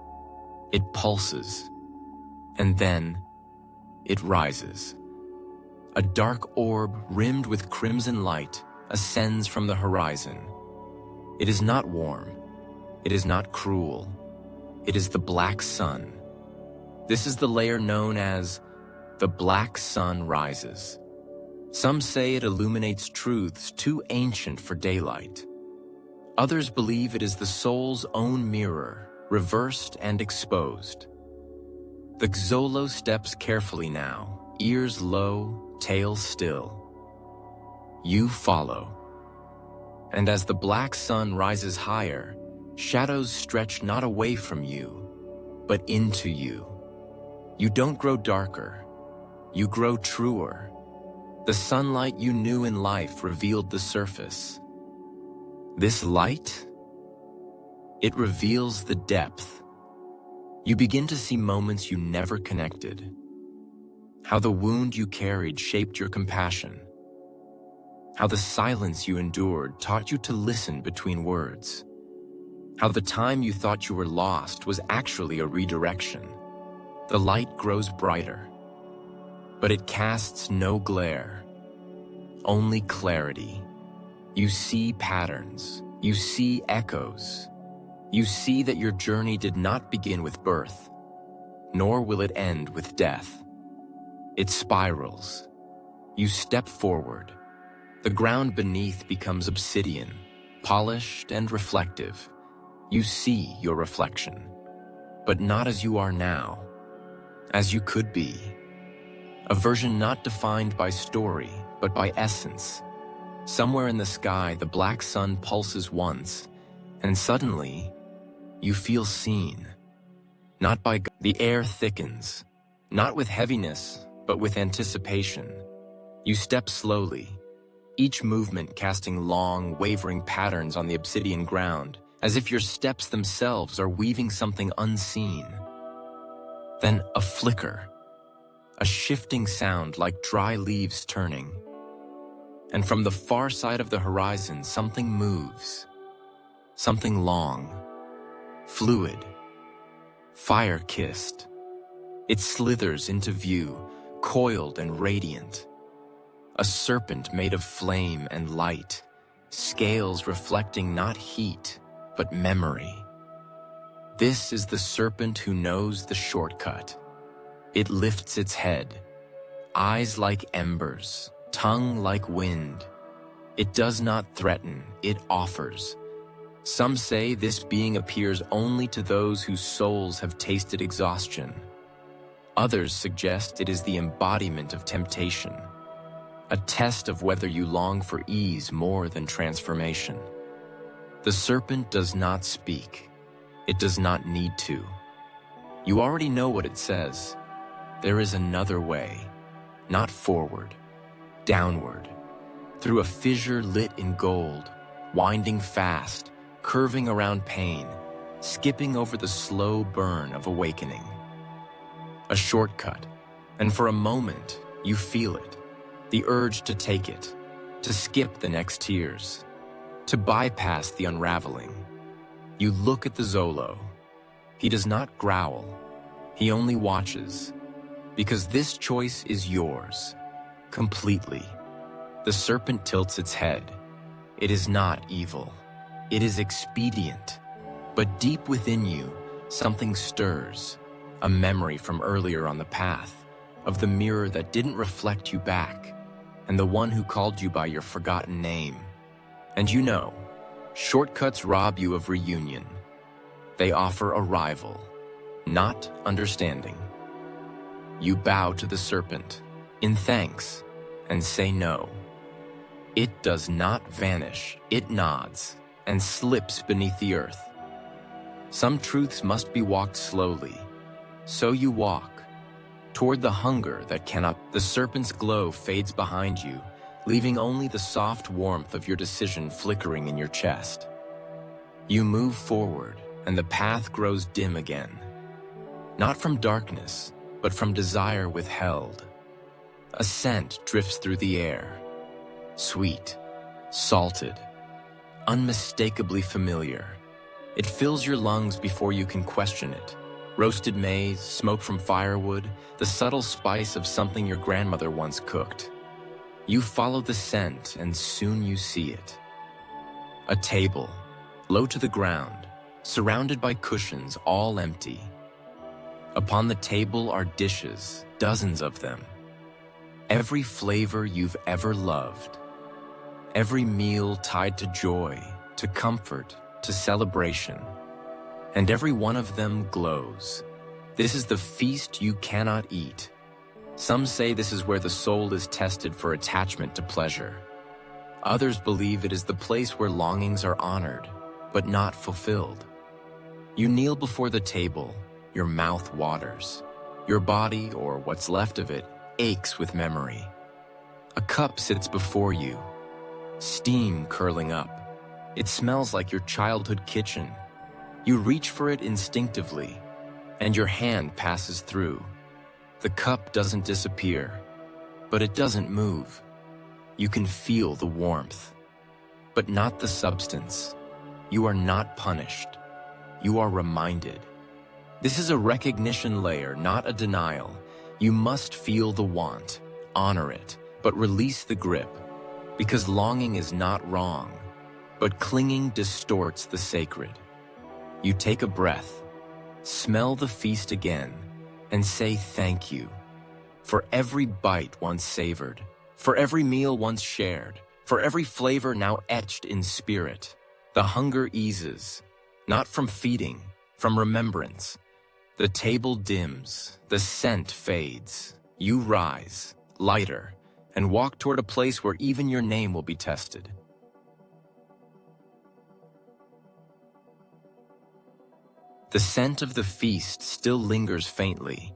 it pulses, and then it rises. A dark orb rimmed with crimson light ascends from the horizon. It is not warm. It is not cruel. It is the black sun. This is the layer known as the black sun rises. Some say it illuminates truths too ancient for daylight. Others believe it is the soul's own mirror, reversed and exposed. The Xolotl steps carefully now, ears low, tail still. You follow. And as the black sun rises higher, shadows stretch not away from you, but into you. You don't grow darker. You grow truer. The sunlight you knew in life revealed the surface. This light, it reveals the depth. You begin to see moments you never connected. How the wound you carried shaped your compassion. How the silence you endured taught you to listen between words. How the time you thought you were lost was actually a redirection. The light grows brighter, but it casts no glare, only clarity. You see patterns, you see echoes, you see that your journey did not begin with birth, nor will it end with death. It spirals. You step forward. The ground beneath becomes obsidian, polished and reflective. You see your reflection, but not as you are now, as you could be. A version not defined by story, but by essence. Somewhere in the sky, the black sun pulses once, and suddenly, you feel seen. Not by God. The air thickens, not with heaviness, but with anticipation. You step slowly, each movement casting long, wavering patterns on the obsidian ground, as if your steps themselves are weaving something unseen. Then a flicker, a shifting sound like dry leaves turning. And from the far side of the horizon, something moves. Something long, fluid, fire-kissed. It slithers into view, coiled and radiant. A serpent made of flame and light, scales reflecting not heat, but memory. This is the serpent who knows the shortcut. It lifts its head, eyes like embers, tongue like wind. It does not threaten, it offers. Some say this being appears only to those whose souls have tasted exhaustion. Others suggest it is the embodiment of temptation, a test of whether you long for ease more than transformation. The serpent does not speak. It does not need to. You already know what it says. There is another way, not forward, downward, through a fissure lit in gold, winding fast, curving around pain, skipping over the slow burn of awakening. A shortcut, and for a moment, you feel it, the urge to take it, to skip the next tears, to bypass the unraveling. You look at the Xolo. He does not growl. He only watches, because this choice is yours, completely. The serpent tilts its head. It is not evil. It is expedient. But deep within you, something stirs, a memory from earlier on the path, of the mirror that didn't reflect you back, and the one who called you by your forgotten name. And you know, shortcuts rob you of reunion. They offer arrival, not understanding. You bow to the serpent, in thanks, and say no. It does not vanish, it nods, and slips beneath the earth. Some truths must be walked slowly. So you walk, toward the hunger that cannot. The serpent's glow fades behind you, leaving only the soft warmth of your decision flickering in your chest. You move forward, and the path grows dim again. Not from darkness, but from desire withheld. A scent drifts through the air, sweet, salted, unmistakably familiar. It fills your lungs before you can question it. Roasted maize, smoke from firewood, the subtle spice of something your grandmother once cooked. You follow the scent, and soon you see it. A table, low to the ground, surrounded by cushions, all empty. Upon the table are dishes, dozens of them. Every flavor you've ever loved. Every meal tied to joy, to comfort, to celebration. And every one of them glows. This is the feast you cannot eat. Some say this is where the soul is tested for attachment to pleasure. Others believe it is the place where longings are honored, but not fulfilled. You kneel before the table, your mouth waters. Your body, or what's left of it, aches with memory. A cup sits before you, steam curling up. It smells like your childhood kitchen. You reach for it instinctively, and your hand passes through. The cup doesn't disappear, but it doesn't move. You can feel the warmth, but not the substance. You are not punished. You are reminded. This is a recognition layer, not a denial. You must feel the want, honor it, but release the grip, because longing is not wrong, but clinging distorts the sacred. You take a breath, smell the feast again, and say thank you for every bite once savored, for every meal once shared, for every flavor now etched in spirit. The hunger eases, not from feeding, from remembrance. The table dims, the scent fades. You rise, lighter, and walk toward a place where even your name will be tested. The scent of the feast still lingers faintly,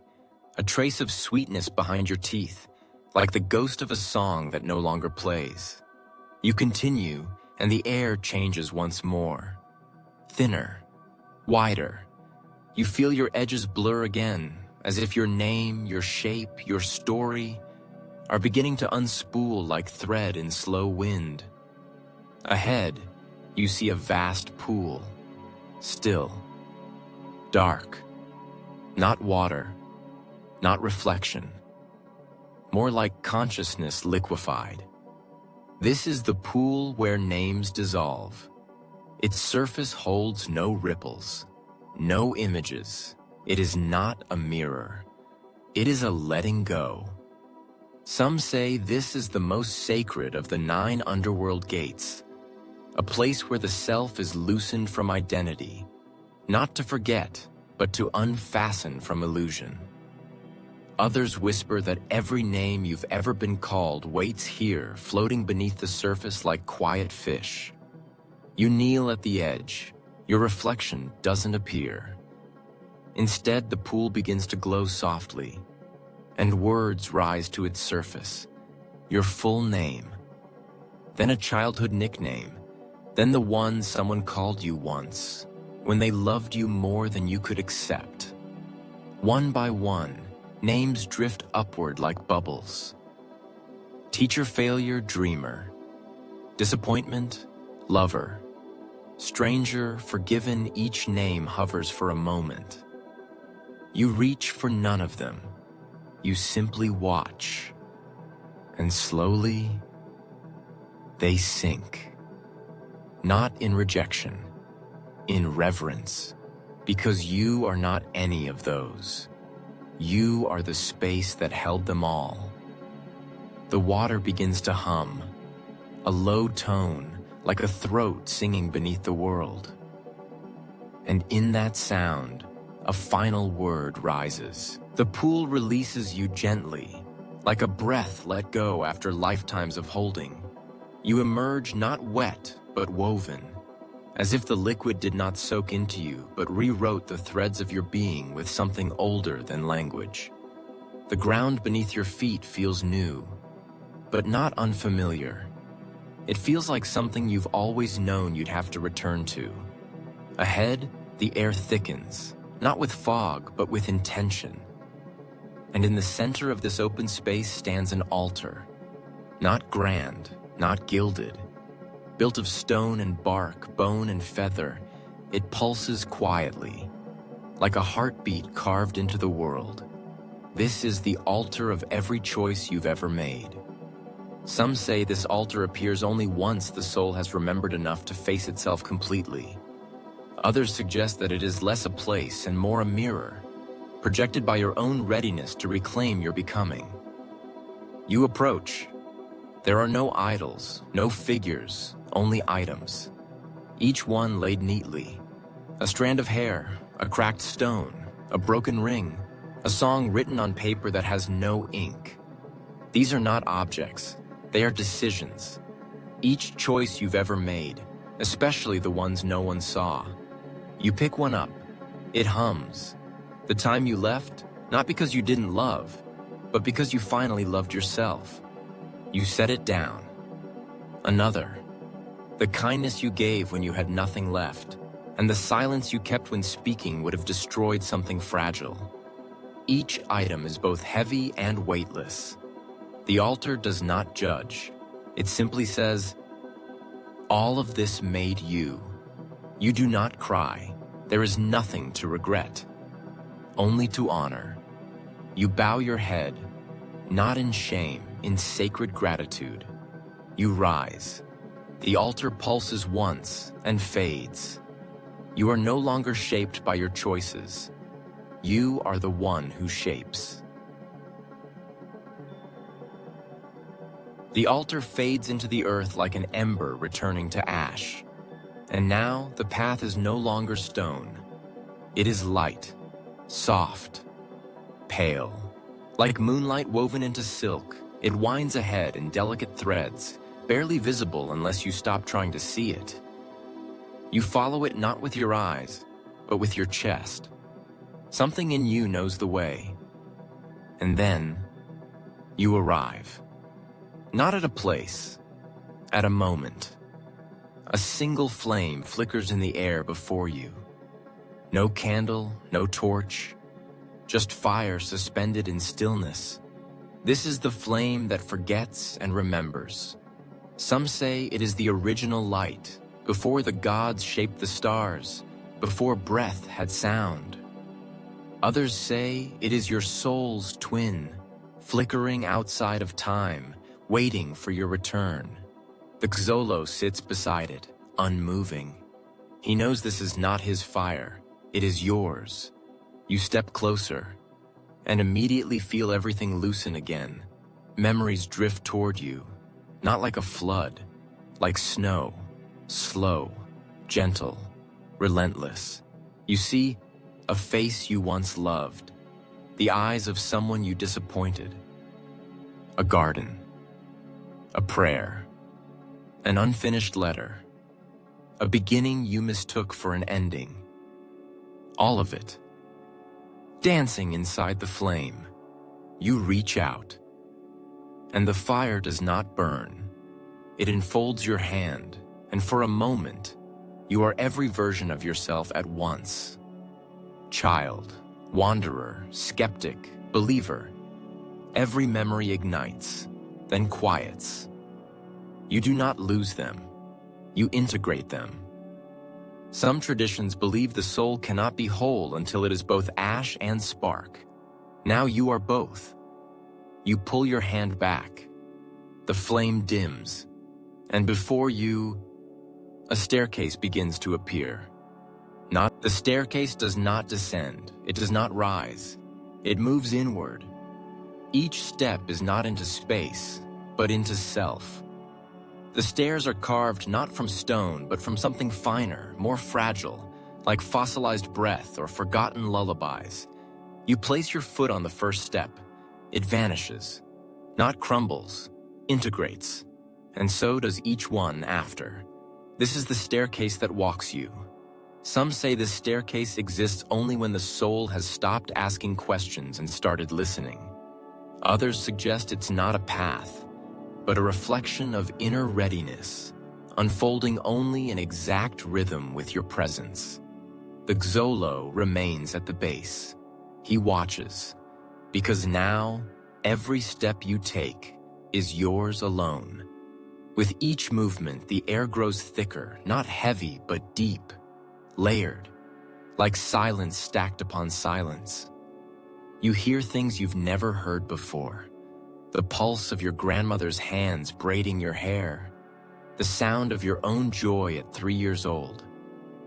a trace of sweetness behind your teeth, like the ghost of a song that no longer plays. You continue, and the air changes once more. Thinner, wider. You feel your edges blur again, as if your name, your shape, your story are beginning to unspool like thread in slow wind. Ahead, you see a vast pool, still, dark, not water, not reflection, more like consciousness liquefied. This is the pool where names dissolve. Its surface holds no ripples, no images. It is not a mirror. It is a letting go. Some say this is the most sacred of the 9 underworld gates, a place where the self is loosened from identity, not to forget, but to unfasten from illusion. Others whisper that every name you've ever been called waits here, floating beneath the surface like quiet fish. You kneel at the edge. Your reflection doesn't appear. Instead, the pool begins to glow softly, and words rise to its surface. Your full name, then a childhood nickname, then the one someone called you once, when they loved you more than you could accept. One by one, names drift upward like bubbles. Teacher failure, dreamer. Disappointment, lover. Stranger, forgiven, each name hovers for a moment. You reach for none of them. You simply watch. And slowly, they sink. Not in rejection, in reverence, because you are not any of those. You are the space that held them all. The water begins to hum, a low tone, like a throat singing beneath the world. And in that sound, a final word rises. The pool releases you gently, like a breath let go after lifetimes of holding. You emerge not wet, but woven, as if the liquid did not soak into you, but rewrote the threads of your being with something older than language. The ground beneath your feet feels new, but not unfamiliar. It feels like something you've always known you'd have to return to. Ahead, the air thickens, not with fog, but with intention. And in the center of this open space stands an altar, not grand, not gilded. Built of stone and bark, bone and feather, it pulses quietly, like a heartbeat carved into the world. This is the altar of every choice you've ever made. Some say this altar appears only once the soul has remembered enough to face itself completely. Others suggest that it is less a place and more a mirror, projected by your own readiness to reclaim your becoming. You approach. There are no idols, no figures, only items, each one laid neatly. A strand of hair, a cracked stone, a broken ring, a song written on paper that has no ink. These are not objects, they are decisions. Each choice you've ever made, especially the ones no one saw. You pick one up, it hums. The time you left, not because you didn't love, but because you finally loved yourself. You set it down. Another. The kindness you gave when you had nothing left, and the silence you kept when speaking would have destroyed something fragile. Each item is both heavy and weightless. The altar does not judge. It simply says, all of this made you. You do not cry. There is nothing to regret. only to honor. You bow your head, not in shame, in sacred gratitude. You rise. The altar pulses once and fades. You are no longer shaped by your choices. You are the one who shapes. The altar fades into the earth like an ember returning to ash. And now the path is no longer stone. It is light, soft, pale. Like moonlight woven into silk, it winds ahead in delicate threads, barely visible unless you stop trying to see it. You follow it not with your eyes, but with your chest. Something in you knows the way. And then, you arrive. Not at a place, at a moment. A single flame flickers in the air before you. No candle, no torch, just fire suspended in stillness. This is the flame that forgets and remembers. Some say it is the original light, before the gods shaped the stars, before breath had sound. Others say it is your soul's twin, flickering outside of time, waiting for your return. The Xolotl sits beside it, unmoving. He knows this is not his fire, it is yours. You step closer, and immediately feel everything loosen again. Memories drift toward you, not like a flood, like snow, slow, gentle, relentless. You see a face you once loved, the eyes of someone you disappointed, a garden, a prayer, an unfinished letter, a beginning you mistook for an ending. All of it. Dancing inside the flame, you reach out. And the fire does not burn. It enfolds your hand, and for a moment, you are every version of yourself at once. Child, wanderer, skeptic, believer. Every memory ignites, then quiets. You do not lose them. You integrate them. Some traditions believe the soul cannot be whole until it is both ash and spark. Now you are both. You pull your hand back. The flame dims, and before you, a staircase begins to appear. The staircase does not descend. It does not rise. It moves inward. Each step is not into space, but into self. The stairs are carved not from stone, but from something finer, more fragile, like fossilized breath or forgotten lullabies. You place your foot on the first step. It vanishes, not crumbles, integrates, and so does each one after. This is the staircase that walks you. Some say this staircase exists only when the soul has stopped asking questions and started listening. Others suggest it's not a path, but a reflection of inner readiness, unfolding only in exact rhythm with your presence. The Xolotl remains at the base. He watches, because now every step you take is yours alone. With each movement, the air grows thicker, not heavy, but deep, layered, like silence stacked upon silence. You hear things you've never heard before. The pulse of your grandmother's hands braiding your hair. The sound of your own joy at 3 years old.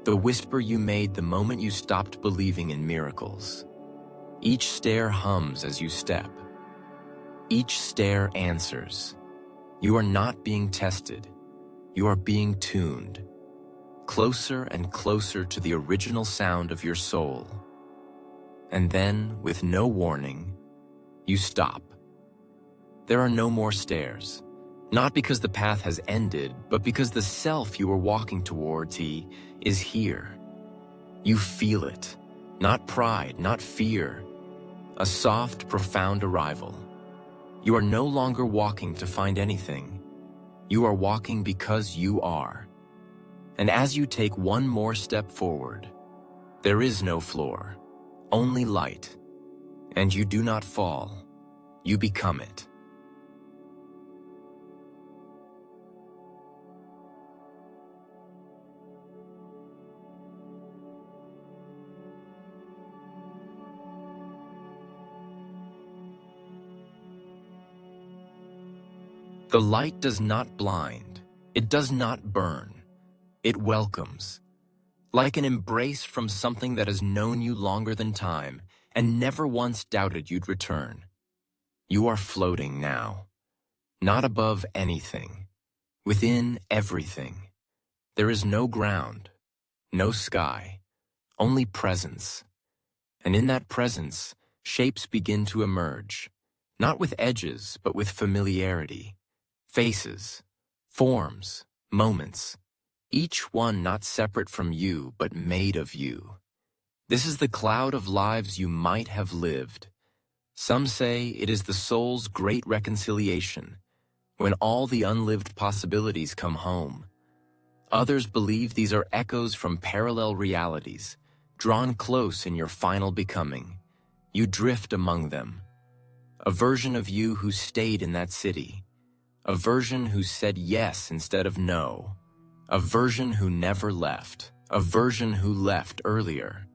The whisper you made the moment you stopped believing in miracles. Each stair hums as you step. Each stair answers. You are not being tested. You are being tuned. Closer and closer to the original sound of your soul. And then, with no warning, you stop. There are no more stairs. Not because the path has ended, but because the self you were walking towards is here. You feel it. Not pride, not fear. A soft, profound arrival. You are no longer walking to find anything. You are walking because you are. And as you take one more step forward, there is no floor, only light. And you do not fall. You become it. The light does not blind, it does not burn, it welcomes. Like an embrace from something that has known you longer than time and never once doubted you'd return. You are floating now, not above anything, within everything. There is no ground, no sky, only presence. And in that presence, shapes begin to emerge, not with edges, but with familiarity. Faces, forms, moments, each one not separate from you, but made of you. This is the cloud of lives you might have lived. Some say it is the soul's great reconciliation, when all the unlived possibilities come home. Others believe these are echoes from parallel realities, drawn close in your final becoming. You drift among them. A version of you who stayed in that city. A version who said yes instead of no. A version who never left. A version who left earlier.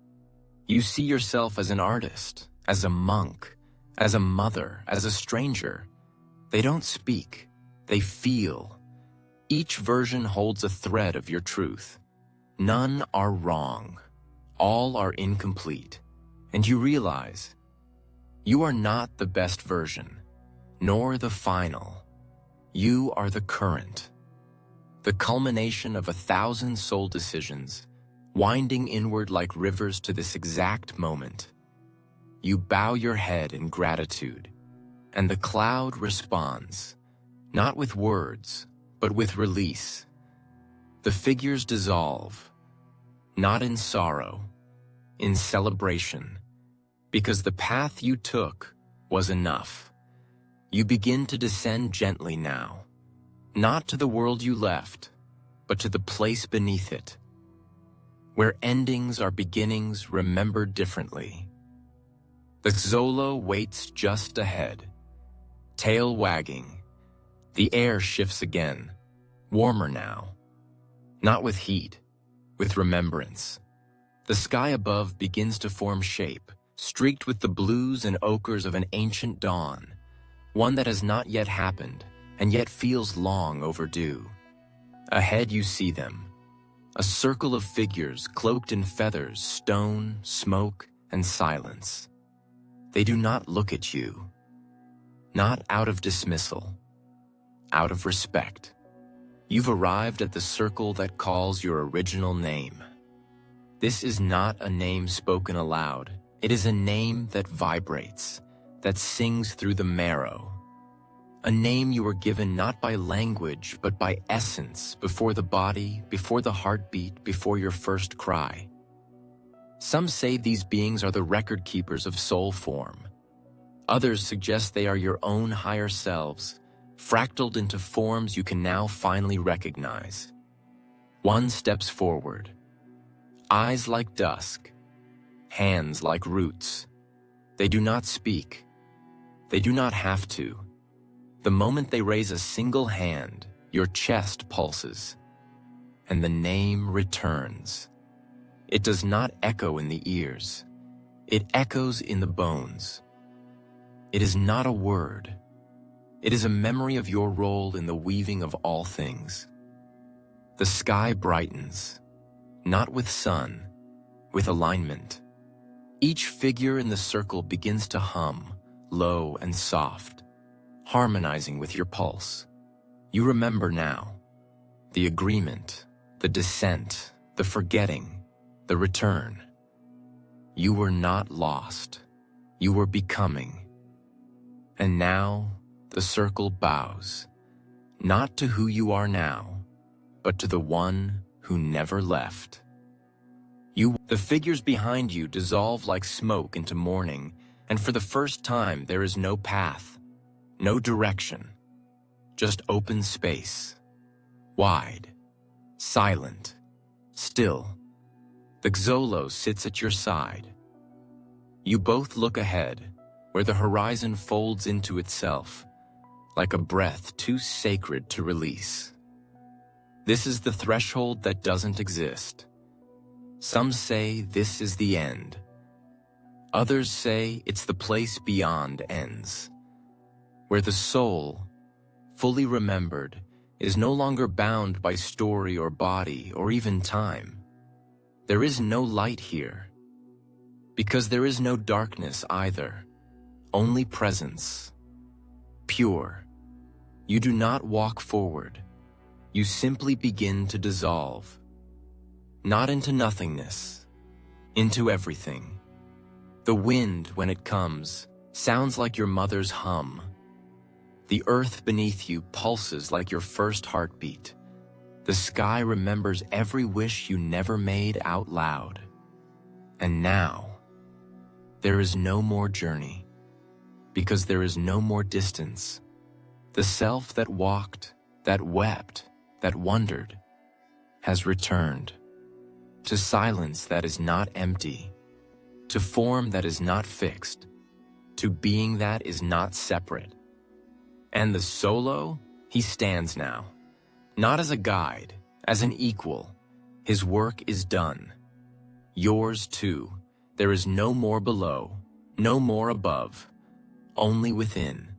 You see yourself as an artist, as a monk, as a mother, as a stranger. They don't speak, they feel. Each version holds a thread of your truth. None are wrong. All are incomplete. And you realize, you are not the best version, nor the final. You are the current, the culmination of 1,000 soul decisions, winding inward like rivers to this exact moment. You bow your head in gratitude, and the cloud responds, not with words, but with release. The figures dissolve, not in sorrow, in celebration, because the path you took was enough. You begin to descend gently now, not to the world you left, but to the place beneath it, where endings are beginnings remembered differently. The Xolotl waits just ahead, tail wagging. The air shifts again, warmer now, not with heat, with remembrance. The sky above begins to form shape, streaked with the blues and ochres of an ancient dawn, one that has not yet happened, and yet feels long overdue. Ahead you see them, a circle of figures cloaked in feathers, stone, smoke, and silence. They do not look at you, not out of dismissal, out of respect. You've arrived at the circle that calls your original name. This is not a name spoken aloud. It is a name that vibrates, that sings through the marrow. A name you were given not by language, but by essence, before the body, before the heartbeat, before your first cry. Some say these beings are the record keepers of soul form. Others suggest they are your own higher selves, fractaled into forms you can now finally recognize. One steps forward, eyes like dusk, hands like roots. They do not speak. They do not have to. The moment they raise a single hand, your chest pulses, and the name returns. It does not echo in the ears. It echoes in the bones. It is not a word. It is a memory of your role in the weaving of all things. The sky brightens, not with sun, with alignment. Each figure in the circle begins to hum, low and soft, harmonizing with your pulse. You remember now, the agreement, the descent, the forgetting, the return. You were not lost. You were becoming. And now, the circle bows, not to who you are now, but to the one who never left. The figures behind you dissolve like smoke into morning, and for the first time there is no path, no direction, just open space, wide, silent, still. The Xolotl sits at your side. You both look ahead, where the horizon folds into itself, like a breath too sacred to release. This is the threshold that doesn't exist. Some say this is the end. Others say it's the place beyond ends, where the soul fully remembered, is no longer bound by story or body or even time. There is no light here, because there is no darkness either, only presence, pure. You do not walk forward, you simply begin to dissolve, not into nothingness, into everything. The wind, when it comes, sounds like your mother's hum. The earth beneath you pulses like your first heartbeat. The sky remembers every wish you never made out loud. And now, there is no more journey, because there is no more distance. The self that walked, that wept, that wondered, has returned to silence that is not empty, to form that is not fixed, to being that is not separate. And the solo, he stands now, not as a guide, as an equal. His work is done. Yours too. There is no more below, no more above, only within.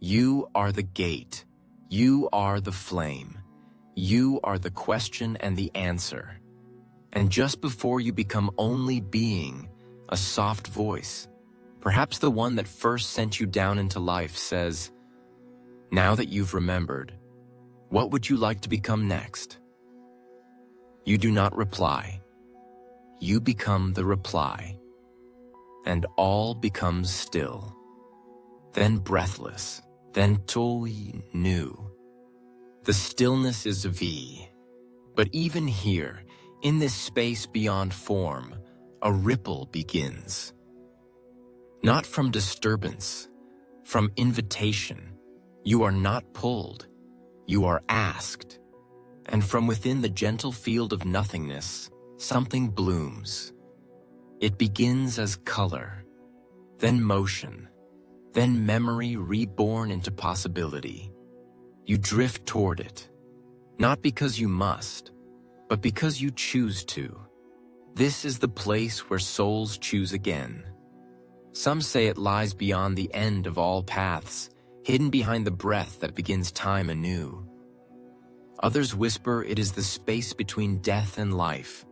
You are the gate. You are the flame. You are the question and the answer. And just before you become only being, a soft voice, perhaps the one that first sent you down into life, says, "Now that you've remembered, what would you like to become next?" You do not reply. You become the reply. And all becomes still. Then breathless, then totally new. The stillness is V. But even here, in this space beyond form, a ripple begins. Not from disturbance, from invitation. You are not pulled, you are asked. And from within the gentle field of nothingness, something blooms. It begins as color, then motion, then memory reborn into possibility. You drift toward it, not because you must, but because you choose to. This is the place where souls choose again. Some say it lies beyond the end of all paths, hidden behind the breath that begins time anew. Others whisper it is the space between death and life,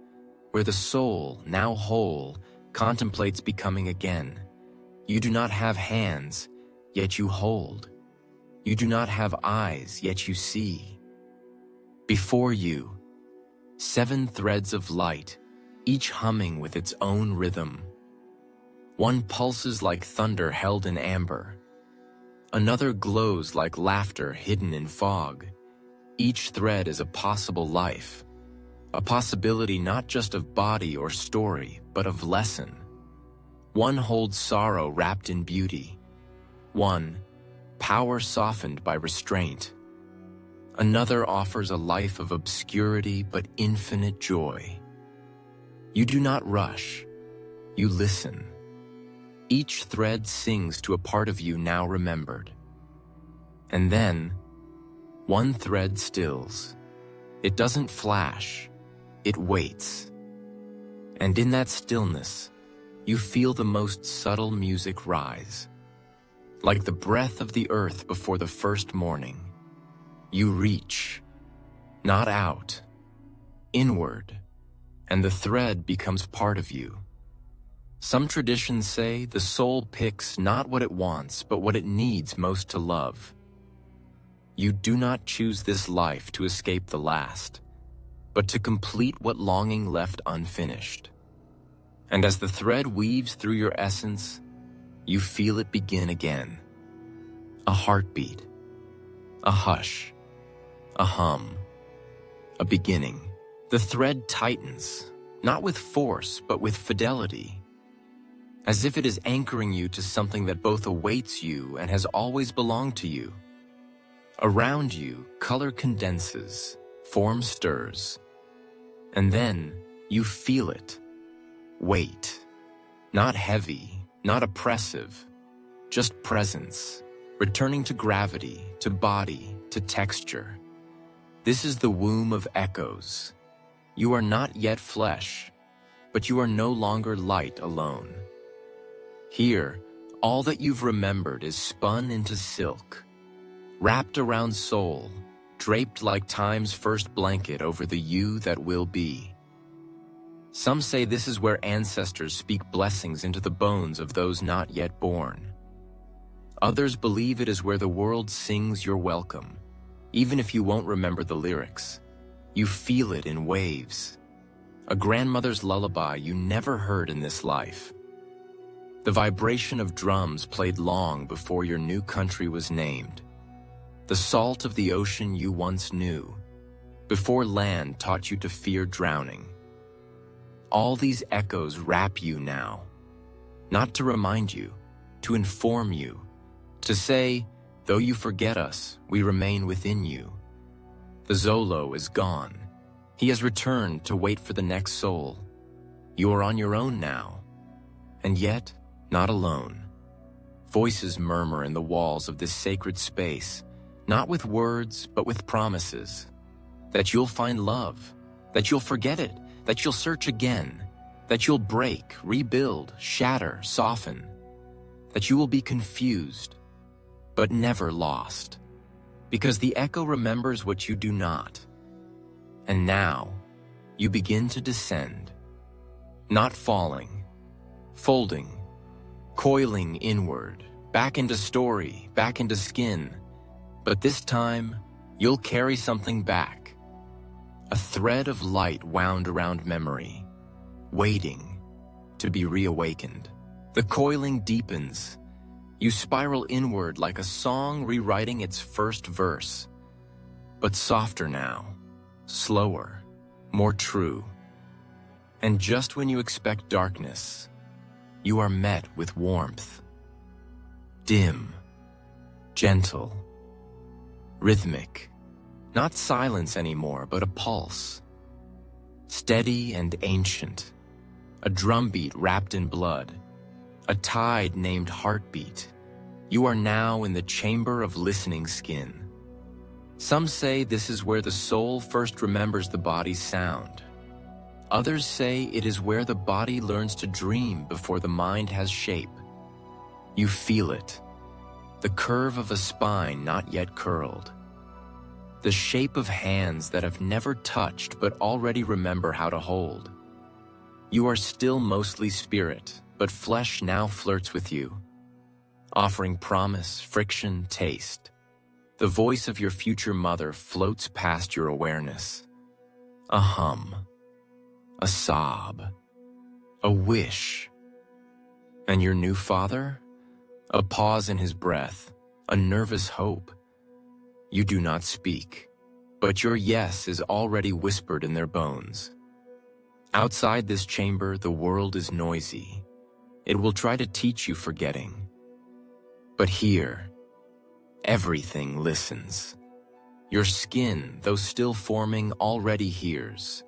where the soul, now whole, contemplates becoming again. You do not have hands, yet you hold. You do not have eyes, yet you see. Before you, 7 threads of light, each humming with its own rhythm. One pulses like thunder held in amber. Another glows like laughter hidden in fog. Each thread is a possible life, a possibility not just of body or story, but of lesson. One holds sorrow wrapped in beauty. One, power softened by restraint. Another offers a life of obscurity but infinite joy. You do not rush, you listen. Each thread sings to a part of you now remembered. And then, one thread stills. It doesn't flash, it waits. And in that stillness, you feel the most subtle music rise. Like the breath of the earth before the first morning. You reach, not out, inward, and the thread becomes part of you. Some traditions say the soul picks not what it wants, but what it needs most to love. You do not choose this life to escape the last, but to complete what longing left unfinished. And as the thread weaves through your essence, you feel it begin again. A heartbeat, a hush, a hum, a beginning. The thread tightens, not with force, but with fidelity, as if it is anchoring you to something that both awaits you and has always belonged to you. Around you, color condenses, form stirs, and then you feel it. Weight, not heavy, not oppressive, just presence, returning to gravity, to body, to texture. This is the womb of echoes. You are not yet flesh, but you are no longer light alone. Here, all that you've remembered is spun into silk, wrapped around soul, draped like time's first blanket over the you that will be. Some say this is where ancestors speak blessings into the bones of those not yet born. Others believe it is where the world sings your welcome, even if you won't remember the lyrics. You feel it in waves. A grandmother's lullaby you never heard in this life. The vibration of drums played long before your new country was named. The salt of the ocean you once knew, before land taught you to fear drowning. All these echoes wrap you now, not to remind you, to inform you, to say, though you forget us, we remain within you. The Xolo is gone. He has returned to wait for the next soul. You are on your own now, and yet not alone. Voices murmur in the walls of this sacred space, not with words, but with promises. That you'll find love, that you'll forget it, that you'll search again, that you'll break, rebuild, shatter, soften, that you will be confused, but never lost, because the echo remembers what you do not. And now, you begin to descend, not falling, folding, coiling inward, back into story, back into skin, but this time, you'll carry something back. A thread of light wound around memory, waiting to be reawakened. The coiling deepens. You spiral inward like a song rewriting its first verse, but softer now, slower, more true. And just when you expect darkness, you are met with warmth. Dim, gentle, rhythmic, not silence anymore, but a pulse. Steady and ancient, a drumbeat wrapped in blood, a tide named heartbeat. You are now in the chamber of listening skin. Some say this is where the soul first remembers the body's sound. Others say it is where the body learns to dream before the mind has shape. You feel it, the curve of a spine not yet curled, the shape of hands that have never touched but already remember how to hold. You are still mostly spirit, but flesh now flirts with you, offering promise, friction, taste. The voice of your future mother floats past your awareness. A hum, a sob, a wish. And your new father? A pause in his breath, a nervous hope. You do not speak, but your yes is already whispered in their bones. Outside this chamber, the world is noisy. It will try to teach you forgetting. But here, everything listens. Your skin, though still forming, already hears.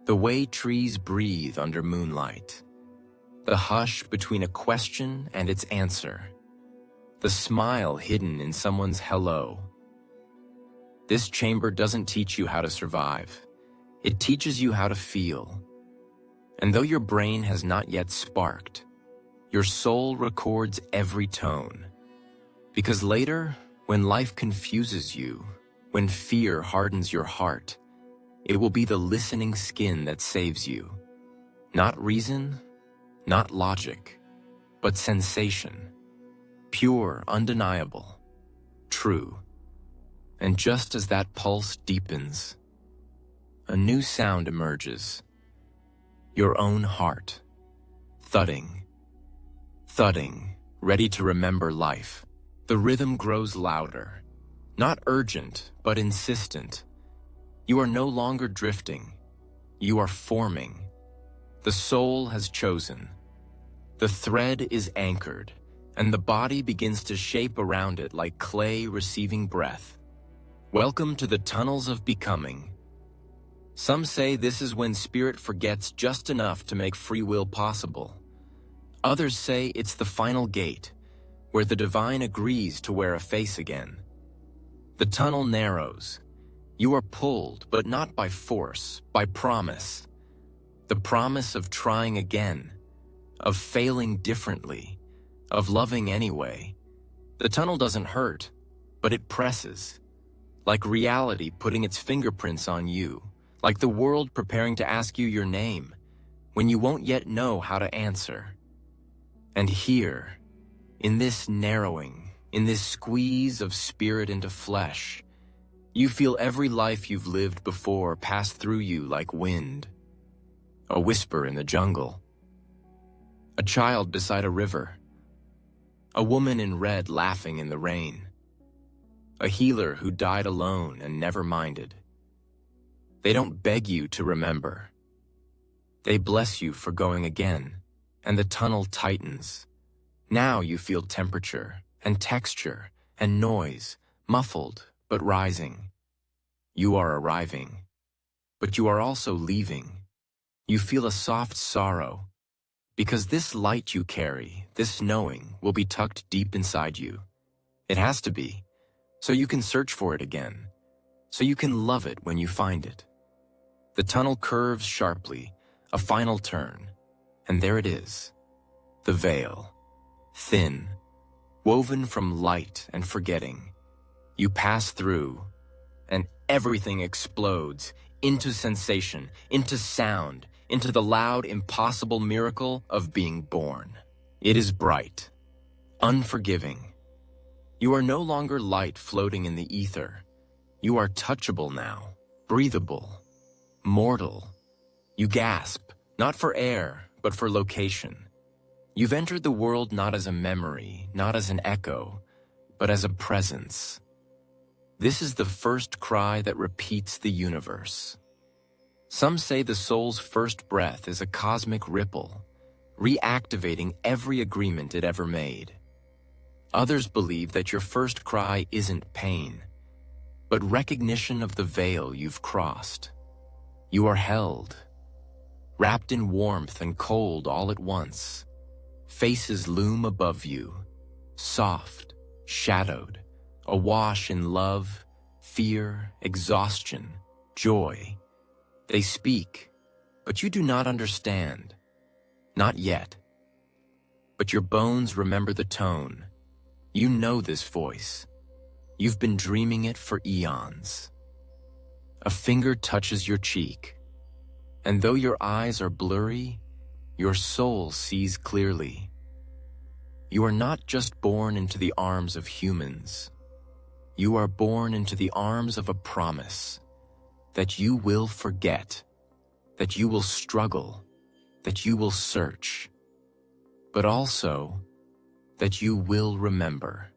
The way trees breathe under moonlight. The hush between a question and its answer. The smile hidden in someone's hello. This chamber doesn't teach you how to survive. It teaches you how to feel. And though your brain has not yet sparked, your soul records every tone. Because later, when life confuses you, when fear hardens your heart, it will be the listening skin that saves you. Not reason, not logic, but sensation. Pure, undeniable, true. And just as that pulse deepens, a new sound emerges. Your own heart, thudding, thudding, ready to remember life. The rhythm grows louder, not urgent, but insistent. You are no longer drifting. You are forming. The soul has chosen. The thread is anchored, and the body begins to shape around it like clay receiving breath. Welcome to the tunnels of becoming. Some say this is when spirit forgets just enough to make free will possible. Others say it's the final gate, where the divine agrees to wear a face again. The tunnel narrows. You are pulled, but not by force, by promise. The promise of trying again, of failing differently, of loving anyway. The tunnel doesn't hurt, but it presses, like reality putting its fingerprints on you, like the world preparing to ask you your name, when you won't yet know how to answer. And here, in this narrowing, in this squeeze of spirit into flesh, you feel every life you've lived before pass through you like wind. A whisper in the jungle. A child beside a river. A woman in red laughing in the rain. A healer who died alone and never minded. They don't beg you to remember. They bless you for going again, and the tunnel tightens. Now you feel temperature and texture and noise, muffled but rising. You are arriving, but you are also leaving. You feel a soft sorrow, because this light you carry, this knowing, will be tucked deep inside you. It has to be, so you can search for it again, so you can love it when you find it. The tunnel curves sharply, a final turn, and there it is, the veil, thin, woven from light and forgetting. You pass through, and everything explodes into sensation, into sound, into the loud, impossible miracle of being born. It is bright, unforgiving. You are no longer light floating in the ether. You are touchable now, breathable, mortal. You gasp, not for air, but for location. You've entered the world not as a memory, not as an echo, but as a presence. This is the first cry that repeats the universe. Some say the soul's first breath is a cosmic ripple, reactivating every agreement it ever made. Others believe that your first cry isn't pain, but recognition of the veil you've crossed. You are held, wrapped in warmth and cold all at once. Faces loom above you, soft, shadowed, awash in love, fear, exhaustion, joy. They speak, but you do not understand. Not yet. But your bones remember the tone. You know this voice. You've been dreaming it for eons. A finger touches your cheek, and though your eyes are blurry, your soul sees clearly. You are not just born into the arms of humans. You are born into the arms of a promise that you will forget, that you will struggle, that you will search, but also that you will remember.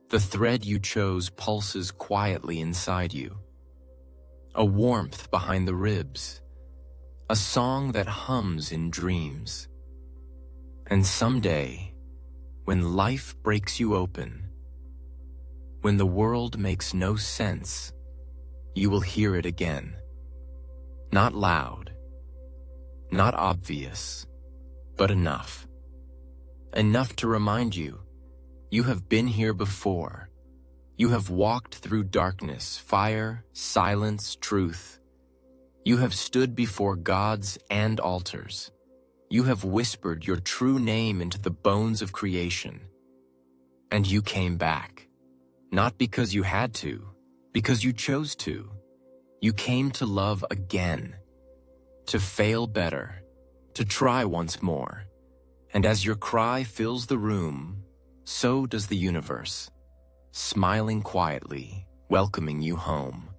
The thread you chose pulses quietly inside you, a warmth behind the ribs, a song that hums in dreams. And someday, when life breaks you open, when the world makes no sense, you will hear it again. Not loud, not obvious, but enough. Enough to remind you, you have been here before. You have walked through darkness, fire, silence, truth. You have stood before gods and altars. You have whispered your true name into the bones of creation. And you came back. Not because you had to, because you chose to. You came to love again, to fail better, to try once more. And as your cry fills the room, so does the universe, smiling quietly, welcoming you home.